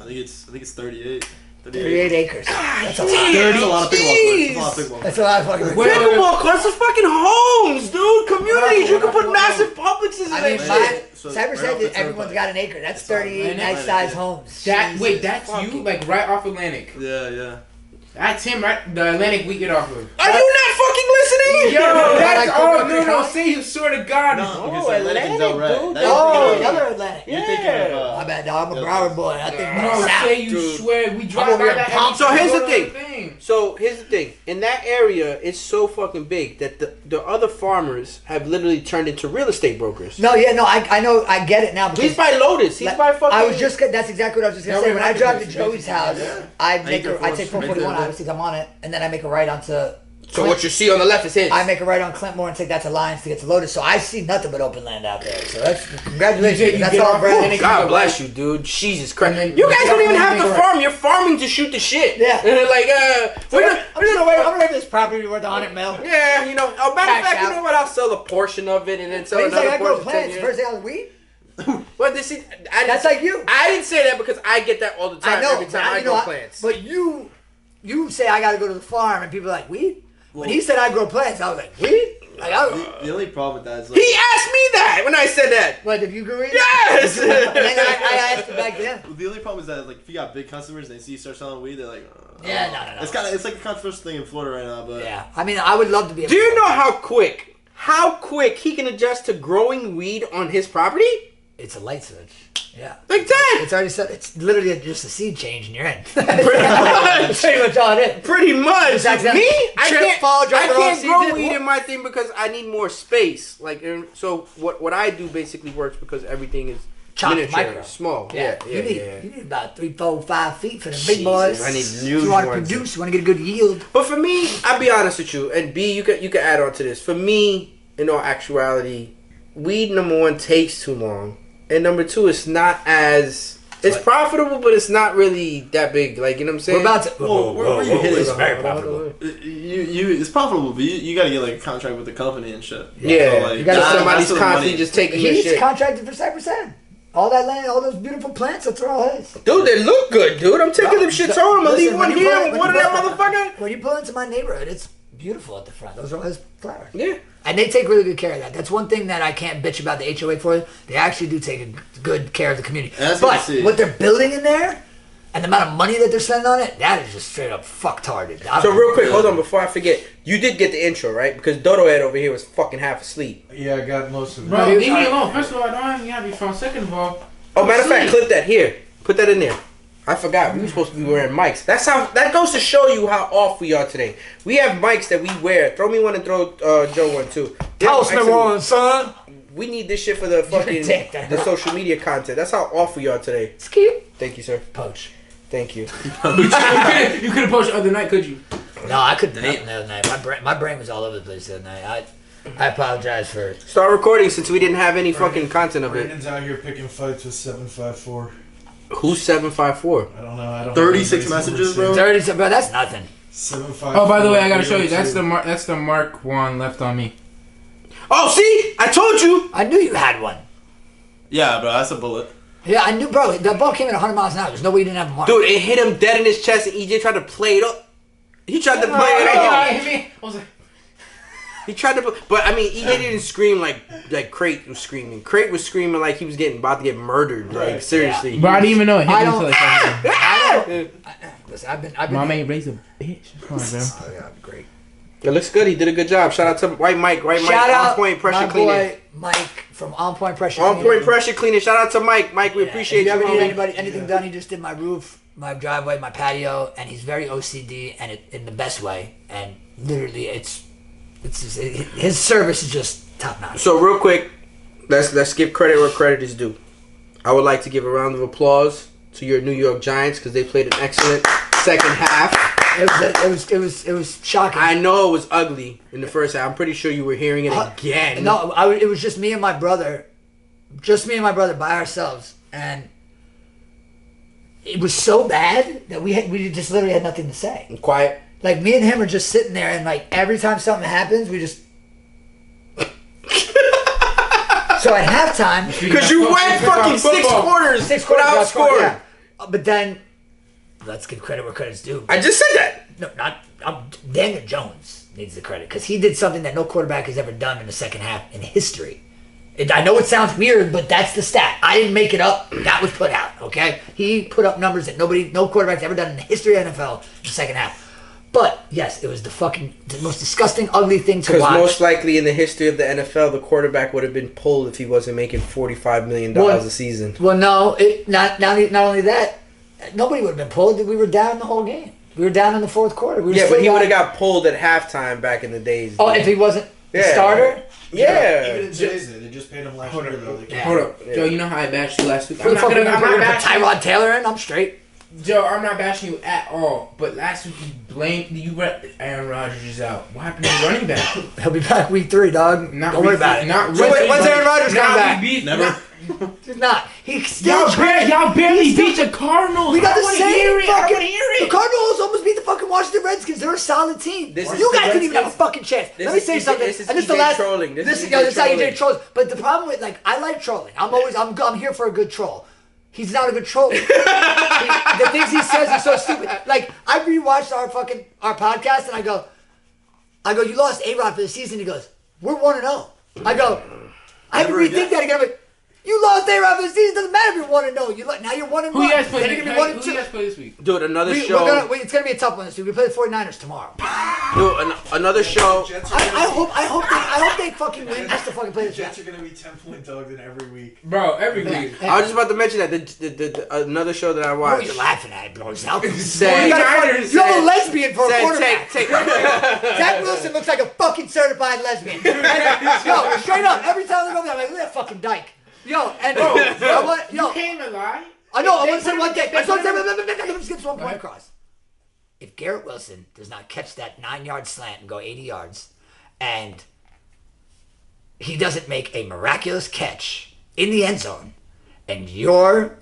think it's 38. 38 acres. That's a lot. That's a lot of pickleball. That's a lot of fucking Pickleball courts are fucking homes, dude. Communities. You can put massive Publixes in I mean, there. Cyber said that everyone's got an acre. That's 38 nice sized homes. That's you, like right off Atlantic. Yeah. That's him, right? The Atlantic we get off of. Are you not fucking listening? Yo, that's like all. Coconut No, Creek? say you swear to God. Oh, Atlantic, dude. Oh, another Atlantic. You're thinking of, My bad, dog. I'm a Broward boy. I think No, more south. say you Dude. swear. We drive over by here that. pumped. every So here's the time. thing. So here's the thing. In that area, it's so fucking big that the other farmers have literally turned into real estate brokers. No, yeah, no, I know, I get it now. He's by Lotus. He's by fucking. That's exactly what I was just gonna say. When I drive to Joey's house, I take 441, obviously, I'm on it, and then I make a right onto. So what you see on the left is his. I make a right on Clintmore and take that to Lions to get to Lotus. So I see nothing but open land out there. So that's congratulations. You That's get all, off Brad. work. God bless you, dude. Jesus Christ. And then- You guys don't even have to Correct. farm. You're farming to shoot the shit. Yeah. And they're like, I'm gonna wait this property worth 100 mil. yeah, you know. Oh, matter of Cash fact, you out. know what? I'll sell a portion of it and then sell But he's like, another I grow portion. 10 plants. years. First day I was weed. Well, this is. That's like you. I didn't say that because I get that all the time. I know. Every time now I you know grow plants. But you say I gotta go to the farm, and people are like, weed? When he said I grow plants, I was like, weed? Like, The only problem with that is like, He asked me that when I said that. what, if you grew weed? Yes. And then I asked him back then. the only problem is that like if you got big customers and they see you start selling weed, they're like, Yeah, no. It's like a controversial thing in Florida right now, but Yeah, I mean, I would love to be able Do you know how quick he can adjust to growing weed on his property? It's a light switch. Yeah. Like that. It's already set. It's literally just a seed change and you're in. Pretty That's much. pretty much all it is. Pretty much. It's accidental. Me, I Trip, can't, fall, drop I it off, can't seeds grow in. weed in my thing because I need more space. Like, so what I do basically works because everything is Chopped miniature, micro. small. Yeah, Yeah. you need about 3, 4, 5 feet for the Jesus, big boys. I need If huge you want to ones. produce, you want to get a good yield. But for me, I'll be honest with you, and B, you can add on to this. For me, in all actuality, weed, number one, takes too long, and number two, it's not as it's profitable, but it's not really that big. Like, you know what I'm saying? We're about to. where you hit It's it? very profitable. it's profitable, but you got to get like a contract with the company and shit. Yeah, So, like, you gotta- that's somebody's the constantly money. just taking your He's shit. contracted for Cypress. All that land, all those beautiful plants, that's all his. Dude, they look good, dude. I'm taking them shits home. I'm gonna leave Listen, one when you here. pull- What when of you that pull- motherfucker? When you pull into my neighborhood, it's beautiful at the front. Those are all his flowers. Yeah. And they take really good care of that. That's one thing that I can't bitch about the HOA for. They actually do take a good care of the community. That's what I But see. what they're building in there and the amount of money that they're spending on it, that is just straight up fucktarded. So real quick, hold on before I forget. You did get the intro, right? Because Dodo Head over here was fucking half asleep. Yeah, I got most of it. Bro, leave me alone. First of all, I don't have you have your phone. Second of all, Oh, matter of fact, sleep. clip that here. Put that in there. I forgot. We were supposed to be wearing mics. That goes to show you how off we are today. We have mics that we wear. Throw me one and throw Joe one too. Toss me one, son. We need this shit for the fucking take that. the social media content. That's how off we are today. Skip. Thank you, sir. Poach. Thank you. you could have posted the other night, could you? No, I couldn't do nothing the other night. My brain was all over the place the other night. I apologize for it. Start recording since we didn't have any fucking content of it. Brandon's out here picking fights with 754. Who's 754? I don't know. 36 messages, bro. 30, bro, that's nothing. 7-5. Oh, by the way, I gotta show you. That's the Mark Juan left on me. Oh, see? I told you. I knew you had one. Yeah, bro, that's a bullet. Yeah, I knew, bro. That ball came at 100 miles an hour. There's no way you didn't have a mark. Dude, it hit him dead in his chest, and EJ tried to play it up. He tried to play it up. I was like, He tried to, but I mean, EJ didn't scream like Crate was screaming. Crate was screaming like he was about to get murdered. Like seriously. but I didn't even know it hit I me don't- until like Listen, I've been. Mama ain't raised a bitch. Come on, bro. Oh, yeah, great. It looks good. He did a good job. Shout out to White Mike. Shout out On Point Pressure my Cleaning. boy Mike from On Point Pressure On Cleaning. Point Pressure Cleaning. Shout out to Mike. Mike, we appreciate If you ever need homie. anything done, he just did my roof, my driveway, my patio, and he's very OCD and in the best way. And literally, it's just, his service is just top notch. So real quick, let's give credit where credit is due. I would like to give a round of applause to your New York Giants because they played an excellent second half. It was shocking. I know it was ugly in the first half. I'm pretty sure you were hearing it again. No, it was just me and my brother, by ourselves, and it was so bad that we just literally had nothing to say. Quiet. Like me and him are just sitting there, and like every time something happens, we just. So at halftime, Because you went fucking six quarters without scoring. yeah. But then, let's give credit where credit's due. I just said that. No, not Daniel Jones needs the credit because he did something that no quarterback has ever done in the second half in history. I know it sounds weird, but that's the stat. I didn't make it up. That was put out. Okay, he put up numbers that no quarterback's ever done in the history of NFL in the second half. But yes, it was the most disgusting, ugly thing to watch. Because most likely in the history of the NFL, the quarterback would have been pulled if he wasn't making $45 million a season. Well, no, not only that, nobody would have been pulled. We were down the whole game. We were down in the fourth quarter. Yeah, but he would have got pulled at halftime back in the days. Oh, if he wasn't the starter? Yeah. Even in today's day, they just paid him last year, though. Hold up, Joe. You know how I bashed you last week. I'm not bashing Tyrod Taylor in. I'm straight. Joe, I'm not bashing you at all. But last week Aaron Rodgers is out. What happened to the running back? He'll be back week 3, dog. Don't worry about it. When's Aaron Rodgers coming back? Never. He's not. He's still Y'all barely beat the Cardinals. We got the same fucking. hear The Cardinals almost beat the fucking Washington Redskins. They're a solid team. You guys couldn't even have a fucking chance. Let me say something. This is And this is the EJ last. trolling. This is how EJ trolls. But the problem with I like trolling. I'm here for a good troll. He's not a good troll. The things he says are so stupid. Like I rewatched our podcast and I go, you lost A-Rod for the season. He goes, we're 1-0. I go, I have to rethink that again. I'm like, you lost A-Rod for the season. Doesn't matter if you're 1-0. Now you're 1-1. Who you guys play? Then you're gonna be 1-2. Who you guys play this week? Dude, another show. It's gonna be a tough one this week. We play the 49ers tomorrow. Dude, another show. I hope they fucking win just to fucking play the Jets Jets. are gonna be 10-point dogs in every week. Bro, every week. I was just about to mention that the another show that I What are watched you laughing at, bro? said, You have a lesbian for a quarterback. take Zach Wilson looks like a fucking certified lesbian. And, yo, straight up, every time I go over there, I'm like, look at that fucking dyke. Yo, and You can't even lie. I know. I want to say one thing. Let me just get this one point across. If Garrett Wilson does not catch that 9-yard slant and go 80 yards, and he doesn't make a miraculous catch in the end zone, and your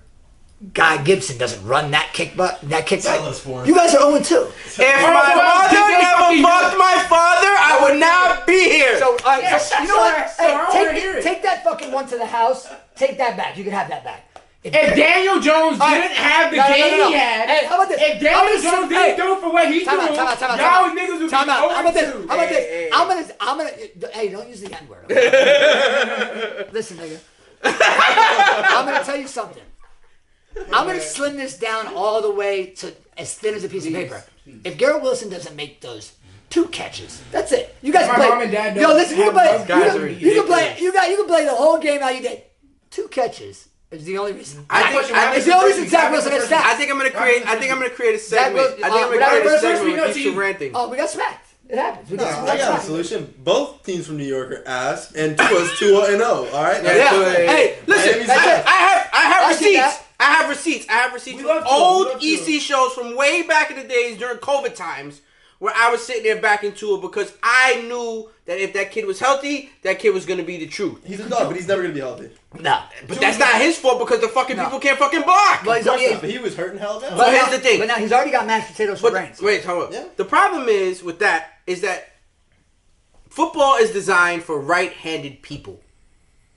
guy Gibson doesn't run that kick back, Tell us for it. you guys are 0-2. If my mother never fucked my father, I would not be here. So, so you know what? so I wanna hear Hey, it. take that fucking one to the house. Take that back. You can have that back. If Daniel Jones didn't have the game he had, Hey, how about this? if Daniel Jones didn't do for what he threw, Time out. y'all niggas would be Time out. How about this? 0-2. How about this? I'm gonna. Hey, don't use the N word. Okay? Listen, nigga. I'm gonna tell you something. I'm gonna slim this down all the way to as thin as a piece of paper. If Garrett Wilson doesn't make those 2 catches, that's it. You guys My play. mom and dad Yo, don't listen. You have can those play. guys You are can play. You can play the whole game how you did. 2 catches is the only reason. It's the only reason Zach Wilson has stats. I think I'm gonna create a segment. Wilson- I think I'm gonna create a first segment we know with to you you. ranting. Oh, we got smacked. It happens. We No, got I got a smacked. solution. Both teams from New York are ass, and Tua's 2-0. All right. Yeah. So, Hey, listen, Miami's that's bad. it. I have I see receipts. that. I have receipts We from love to, old we love to. EC shows from way back in the days during COVID times where I was sitting there backing Tua because I knew that if that kid was healthy, that kid was going to be the truth. He's a dog, but he's never going to be healthy. No. But that's not his fault because the fucking people can't fucking block. Well, But he was hurting hell down. But here's the thing. But now he's already got mashed potatoes for brains. Wait, hold on. Yeah. The problem is with that is that football is designed for right-handed people.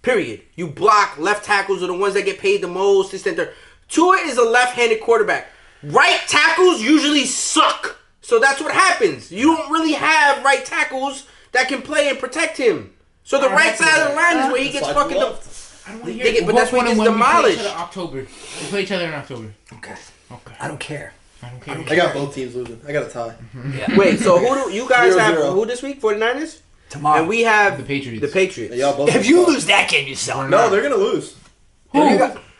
Period. You block. Left tackles are the ones that get paid the most. This and that. Tua is a left-handed quarterback. Right tackles usually suck. So that's what happens. You don't really have right tackles that can play and protect him. So the right side of the line is where he gets fucking... I don't want to hear it. But that's when he gets demolished. We play each other in October. Okay. I don't care. I got both teams losing. I got a tie. Yeah. Wait, so who do you guys 0-0. have? Who this week? 49ers? Tomorrow. And we have The Patriots. The Patriots. Yeah, y'all both If you lose that game, you suck. No, they're going to lose. Who?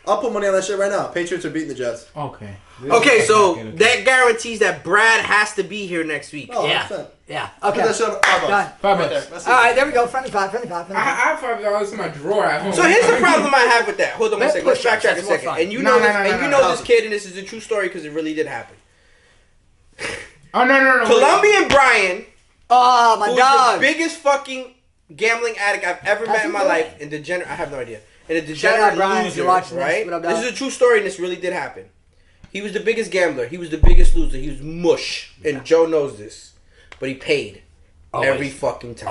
I'll put money on that shit right now. Patriots are beating the Jets. Okay. Okay, so that guarantees that Brad has to be here next week. Oh, Yeah. 100%. Yeah. Put Okay. that shit on $5. Done. $5. Right there. That's All right, there we go. Friendly five. I have $5 in my drawer at home. So here's the problem I have with that. Hold on one Let's second. Let's push backtrack a that's more second. fun. And you No, know no, this, no, and no, you no. know this kid, and this is a true story because it really did happen. Oh, no. Colombian Brian, Oh, my who's dog. the biggest fucking gambling addict I've ever met he in my doing? life, and I have no idea. And a Shout degenerate out, Brian, if loser, you're watching this. right? What up, This dog? is a true story, and this really did happen. He was the biggest gambler. He was the biggest loser. He was mush, and Joe knows this, but he paid every fucking time.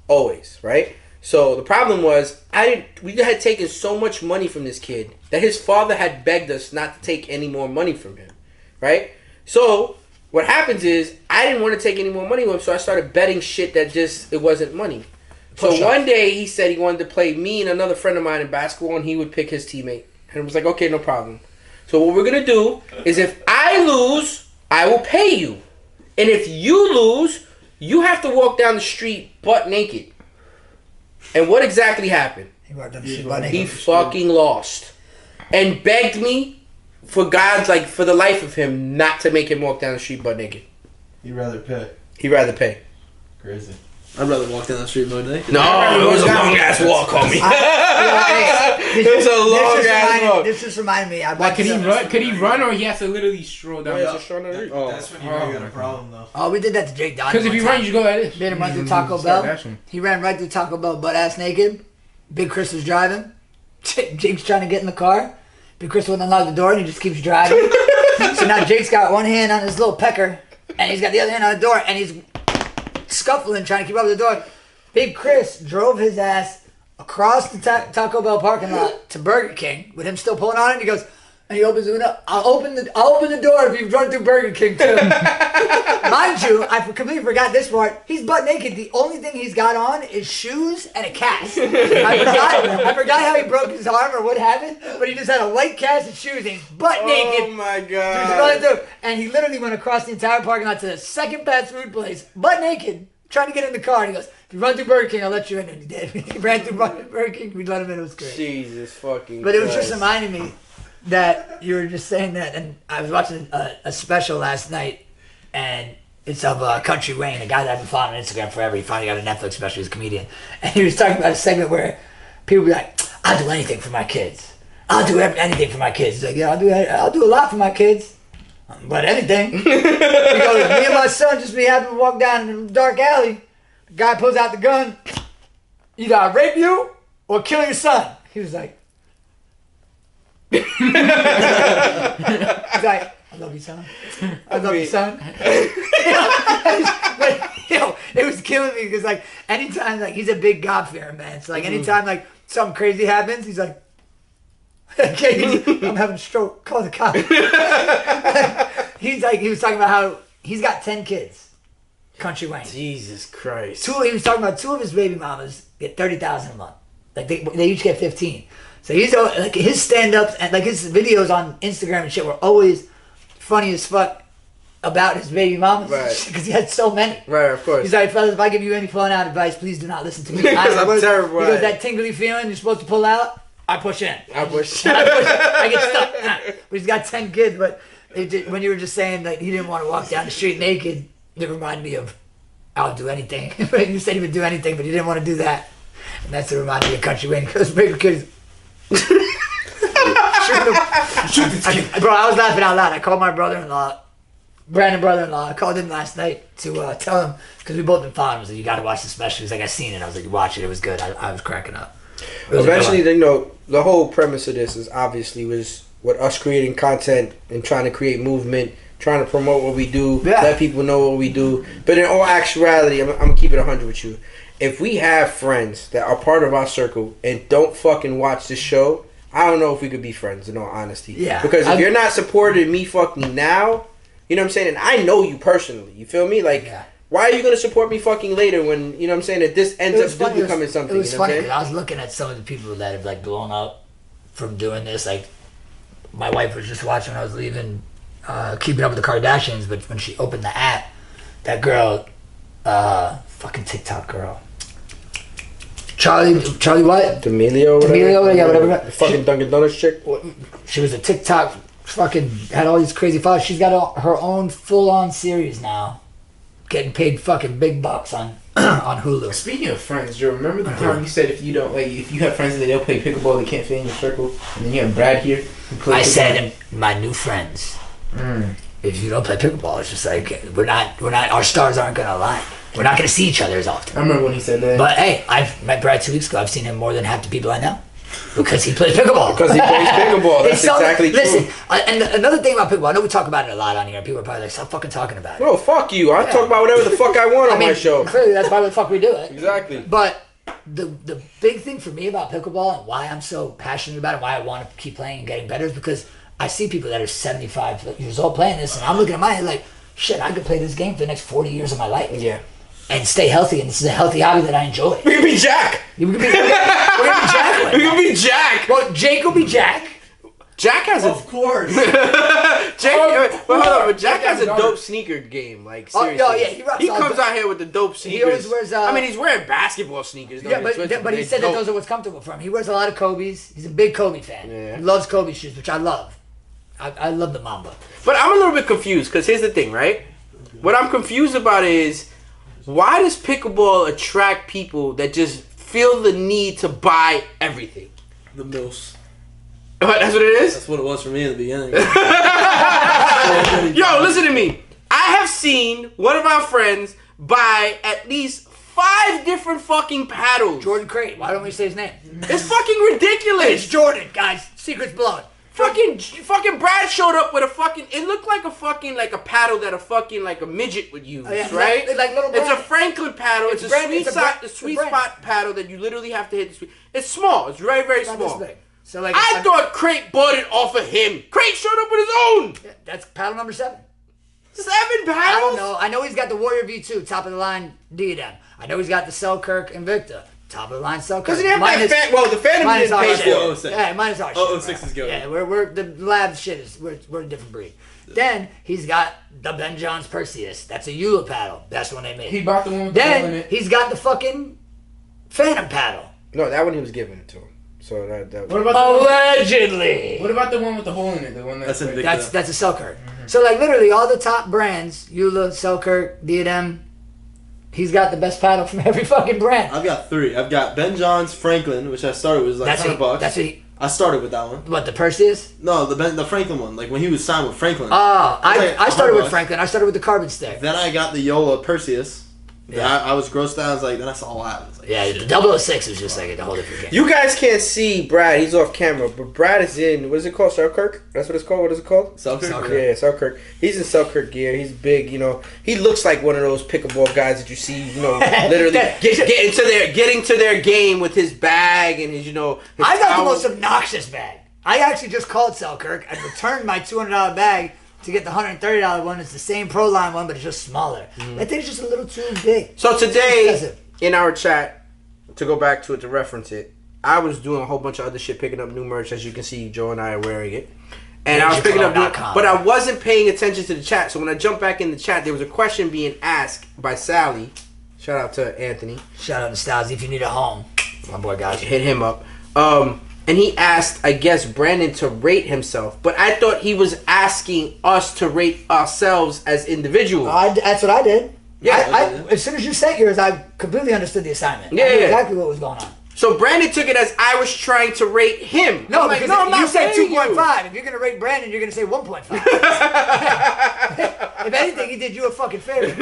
Always, right? So the problem was, we had taken so much money from this kid that his father had begged us not to take any more money from him, right? So what happens is, I didn't want to take any more money from him, so I started betting shit that just, it wasn't money. So one day he said he wanted to play me and another friend of mine in basketball, and he would pick his teammate. And I was like, okay, no problem. So what we're going to do is if I lose, I will pay you. And if you lose, you have to walk down the street butt naked. And what exactly happened? He fucking lost. And begged me, for the life of him, not to make him walk down the street butt naked. You'd rather pay. He'd rather pay. Crazy. I'd rather walk down the street more naked. No, it was a long ass walk, homie. It was a long ass walk. This just reminded me. Like, could he run or he has to literally stroll down? That's when you really got a problem, though. Oh, we did that to Jake Donnie. Because if you run, you just go like this. Made him run through Taco Bell. He ran right through Taco Bell butt ass naked. Big Chris was driving. Jake's trying to get in the car. Big Chris wouldn't unlock the door and he just keeps driving. So now Jake's got one hand on his little pecker and he's got the other hand on the door and he's scuffling trying to keep up with the door. Big Chris drove his ass across the Taco Bell parking lot to Burger King with him still pulling on it. And he goes, and he opens it up. I'll open the door if you run through Burger King too. Mind you, I completely forgot this part. He's butt naked. The only thing he's got on is shoes and a cast. I forgot how he broke his arm or what happened, but he just had a white cast and shoes and he's butt naked. Oh my Just god. running through. And he literally went across the entire parking lot to the second fast food place, butt naked, trying to get in the car. And he goes, if you run through Burger King, I'll let you in. And he did. He ran through Burger King. We let him in. It was great. Jesus fucking But it was just Christ. reminding me that you were just saying that. And I was watching a special last night, and it's of Country Wayne, a guy that I've been following on Instagram forever. He finally got a Netflix special. He's a comedian. And he was talking about a segment where people be like, I'll do anything for my kids. I'll do anything for my kids. He's like, yeah, I'll do a lot for my kids. But anything. He goes, me and my son just be happy to walk down in a dark alley. The guy pulls out the gun. Either I rape you or kill your son. He was like, he's like, I love you, son. I love you, son. But, it was killing me because, like, anytime, like, he's a big God-fearer, man. So, like, anytime, like, something crazy happens, he's like, okay, I'm having a stroke. Call the cops. He was talking about how he's got 10 kids. Country Wayne. Jesus Christ. He was talking about two of his baby mamas get $30,000 a month. Like they each get 15. So he's like his stand-ups and like his videos on Instagram and shit were always funny as fuck about his baby mamas, Right. Because he had so many. Right, of course. He's like, fellas, if I give you any pulling out advice, please do not listen to me. I'm terrible. He goes, that tingly feeling you're supposed to pull out, I push in. I wish. I get stuck. But he's got 10 kids. But when you were just saying that he didn't want to walk down the street naked, it reminded me of I'll do anything. You said he would do anything, but he didn't want to do that. And that's what reminded me of Country Wayne because bigger kids. Shoot him. Bro, I was laughing out loud. I called my brother-in-law Brandon, brother-in-law, I called him last night to tell him, because we both been following him. I was like, you got to watch the special. He's like, I seen it. I was like, watch it. It was good. I was cracking up. Eventually, you know, the whole premise of this is obviously was with us creating content and trying to create movement, trying to promote what we do, let people know what we do. But in all actuality, I'm going to keep it 100 with you. If we have friends that are part of our circle and don't fucking watch this show, I don't know if we could be friends, in all honesty. Yeah. Because if you're not supporting me fucking now, you know what I'm saying? And I know you personally. You feel me? Like, why are you going to support me fucking later when, you know what I'm saying, that this ends up becoming something? It was you know funny because I was looking at some of the people that have, like, blown up from doing this. Like, my wife was just watching when I was leaving Keeping Up with the Kardashians, but when she opened the app, that girl, fucking TikTok girl. Charlie what? Emilio, yeah, whatever. The fucking Dunkin' Donuts chick. She was a TikTok, fucking had all these crazy followers. She's got her own full-on series now, getting paid fucking big bucks on Hulu. Speaking of friends, Joe, remember the time you said if you have friends that don't play pickleball, they can't fit in your circle, and then you have Brad here. I said, my new friends, if you don't play pickleball, it's just like we're not. Our stars aren't gonna align. We're not gonna see each other as often. I remember when he said that. But hey, I've met Brad 2 weeks ago. I've seen him more than half the people I know because he plays pickleball. Because he plays pickleball. That's exactly true. Listen, and another thing about pickleball, I know we talk about it a lot on here. People are probably like, stop fucking talking about it. No, fuck you. I talk about whatever the fuck I want on my show. Clearly, that's why the fuck we do it. Exactly. But the big thing for me about pickleball and why I'm so passionate about it, why I want to keep playing and getting better, is because I see people that are 75 years old playing this, and I'm looking at my head like, shit, I could play this game for the next 40 years of my life. Yeah. And stay healthy, and this is a healthy hobby that I enjoy. We can be Jack. We're gonna be Jack. We can be Jack. Well, Jake will be Jack. Jack has Of course. But Jack has a dope sneaker game. Like seriously. Oh yeah, he comes out here with the dope sneakers. He always wears. I mean, he's wearing basketball sneakers. Yeah, but he said that those are what's comfortable for him. He wears a lot of Kobe's. He's a big Kobe fan. Yeah. He loves Kobe shoes, which I love. I love the Mamba. But I'm a little bit confused because here's the thing, right? What I'm confused about is, why does pickleball attract people that just feel the need to buy everything? The mills. What, that's what it is? That's what it was for me in the beginning. Yo, listen to me. I have seen one of our friends buy at least 5 different fucking paddles. Jordan Crate. Why don't we say his name? It's fucking ridiculous. It's Jordan, guys. Secret's blown. Fucking Brad showed up with a fucking. It looked like a fucking like a paddle that a fucking like a midget would use, right? Like little. It's a Franklin paddle. It's a sweet spot paddle that you literally have to hit the sweet. It's small. It's very very small. So like I thought Crate bought it off of him. Crate showed up with his own. Yeah, that's paddle number 7. 7 paddles? I don't know. I know he's got the Warrior V2, top of the line diadem. I know he's got the Selkirk Invicta. Top of the line Selkirk. Doesn't he have that the Phantom didn't pay for. Yeah, mine is our shit. 06 is good. Yeah, we're the lab shit is we're a different breed. Then he's got the Ben Johns Perseus. That's a Eula paddle. That's the one they made. He bought the one with the hole in it. He's got the fucking Phantom paddle. No, that one he was giving it to him. So that what about allegedly? What about the one with the hole in it? The one that's a Selkirk. Mm-hmm. So like literally all the top brands, Eula, Selkirk, Diadem. He's got the best paddle from every fucking brand. I've got 3. I've got Ben John's Franklin, which I started with like $100. I started with that one. What, the Perseus? No, the Franklin one. Like when he was signed with Franklin. Oh, I started with Franklin. I started with the carbon stick. Then I got the Yola Perseus. Yeah. I was grossed out. I was like, then I saw all that. Like, yeah, the 006 was just like a whole different game. You guys can't see Brad. He's off camera. But Brad is in, what is it called? Selkirk? That's what it's called? What is it called? Selkirk? Yeah, Selkirk. He's in Selkirk gear. He's big, you know. He looks like one of those pickleball guys that you see, you know, literally getting to their game with his bag and his, you know. His I got the most obnoxious bag. I actually just called Selkirk and returned my $200 bag to get the $130 one. It's the same Pro Line one, but it's just smaller. That thing's just a little too big. So today, in our chat, to go back to it, to reference it, I was doing a whole bunch of other shit, picking up new merch. As you can see, Joe and I are wearing it. And I was picking up but I wasn't paying attention to the chat. So when I jumped back in the chat, there was a question being asked by Sally. Shout out to Anthony. Shout out to Stasi. If you need a home, my boy guys, hit him up. And he asked, I guess, Brandon to rate himself. But I thought he was asking us to rate ourselves as individuals. That's what I did. Yeah. As soon as you sent yours, I completely understood the assignment. Yeah, I knew exactly what was going on. So Brandon took it as I was trying to rate him. No, because you said 2.5. If you're going to rate Brandon, you're going to say 1.5. If anything, he did you a fucking favor.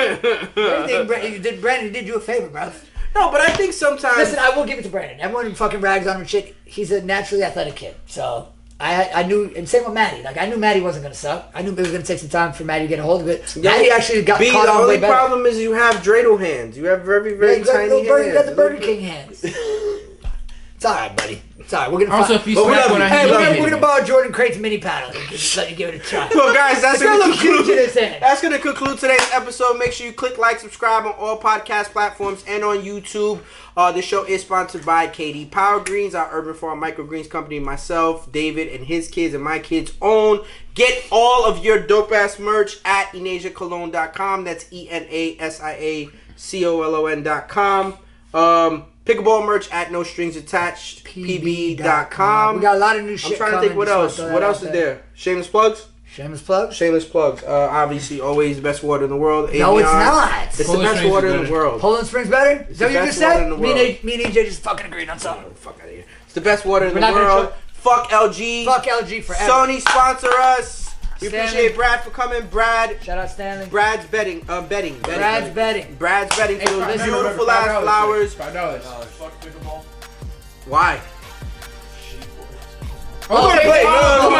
Brandon did you a favor, bro. No, but I think sometimes. Listen, I will give it to Brandon. Everyone fucking rags on him and shit. He's a naturally athletic kid, so I knew. And same with Maddie. Like I knew Maddie wasn't gonna suck. I knew it was gonna take some time for Maddie to get a hold of it. Maddie actually got caught on way better. The only problem is you have dreidel hands. You have very tiny hands. You got the Burger King hands. It's all right, buddy. It's all right. We're gonna also if you smack one, we're gonna borrow Jordan Crate's mini paddle. Just let you give it a try. Well, guys, that's gonna conclude today's episode. Make sure you click like, subscribe on all podcast platforms and on YouTube. This show is sponsored by KD Power Greens, our urban farm microgreens company. Myself, David, and his kids and my kids own. Get all of your dope ass merch at EnasiaColón.com. That's ENASIACOLON.com. Pickleball merch at No Strings Attached, pb.com. We got a lot of new shit. I'm trying to think what else. What else is there? Shameless plugs? Shameless plugs? Shameless plugs. Obviously, always the best water in the world. No, it's not. It's the best water in the world. Poland Springs better? Is that what you just said? Me and EJ just fucking agreed on something. Fuck out of here. It's the best water in the world. Fuck LG. Fuck LG forever. Sony sponsor us. We appreciate Brad for coming. Brad. Shout out Stanley. Brad's betting. Brad's betting. Brad's betting for those beautiful ass flowers. $5. Fuck pickleball. Why? Oh, Play. No.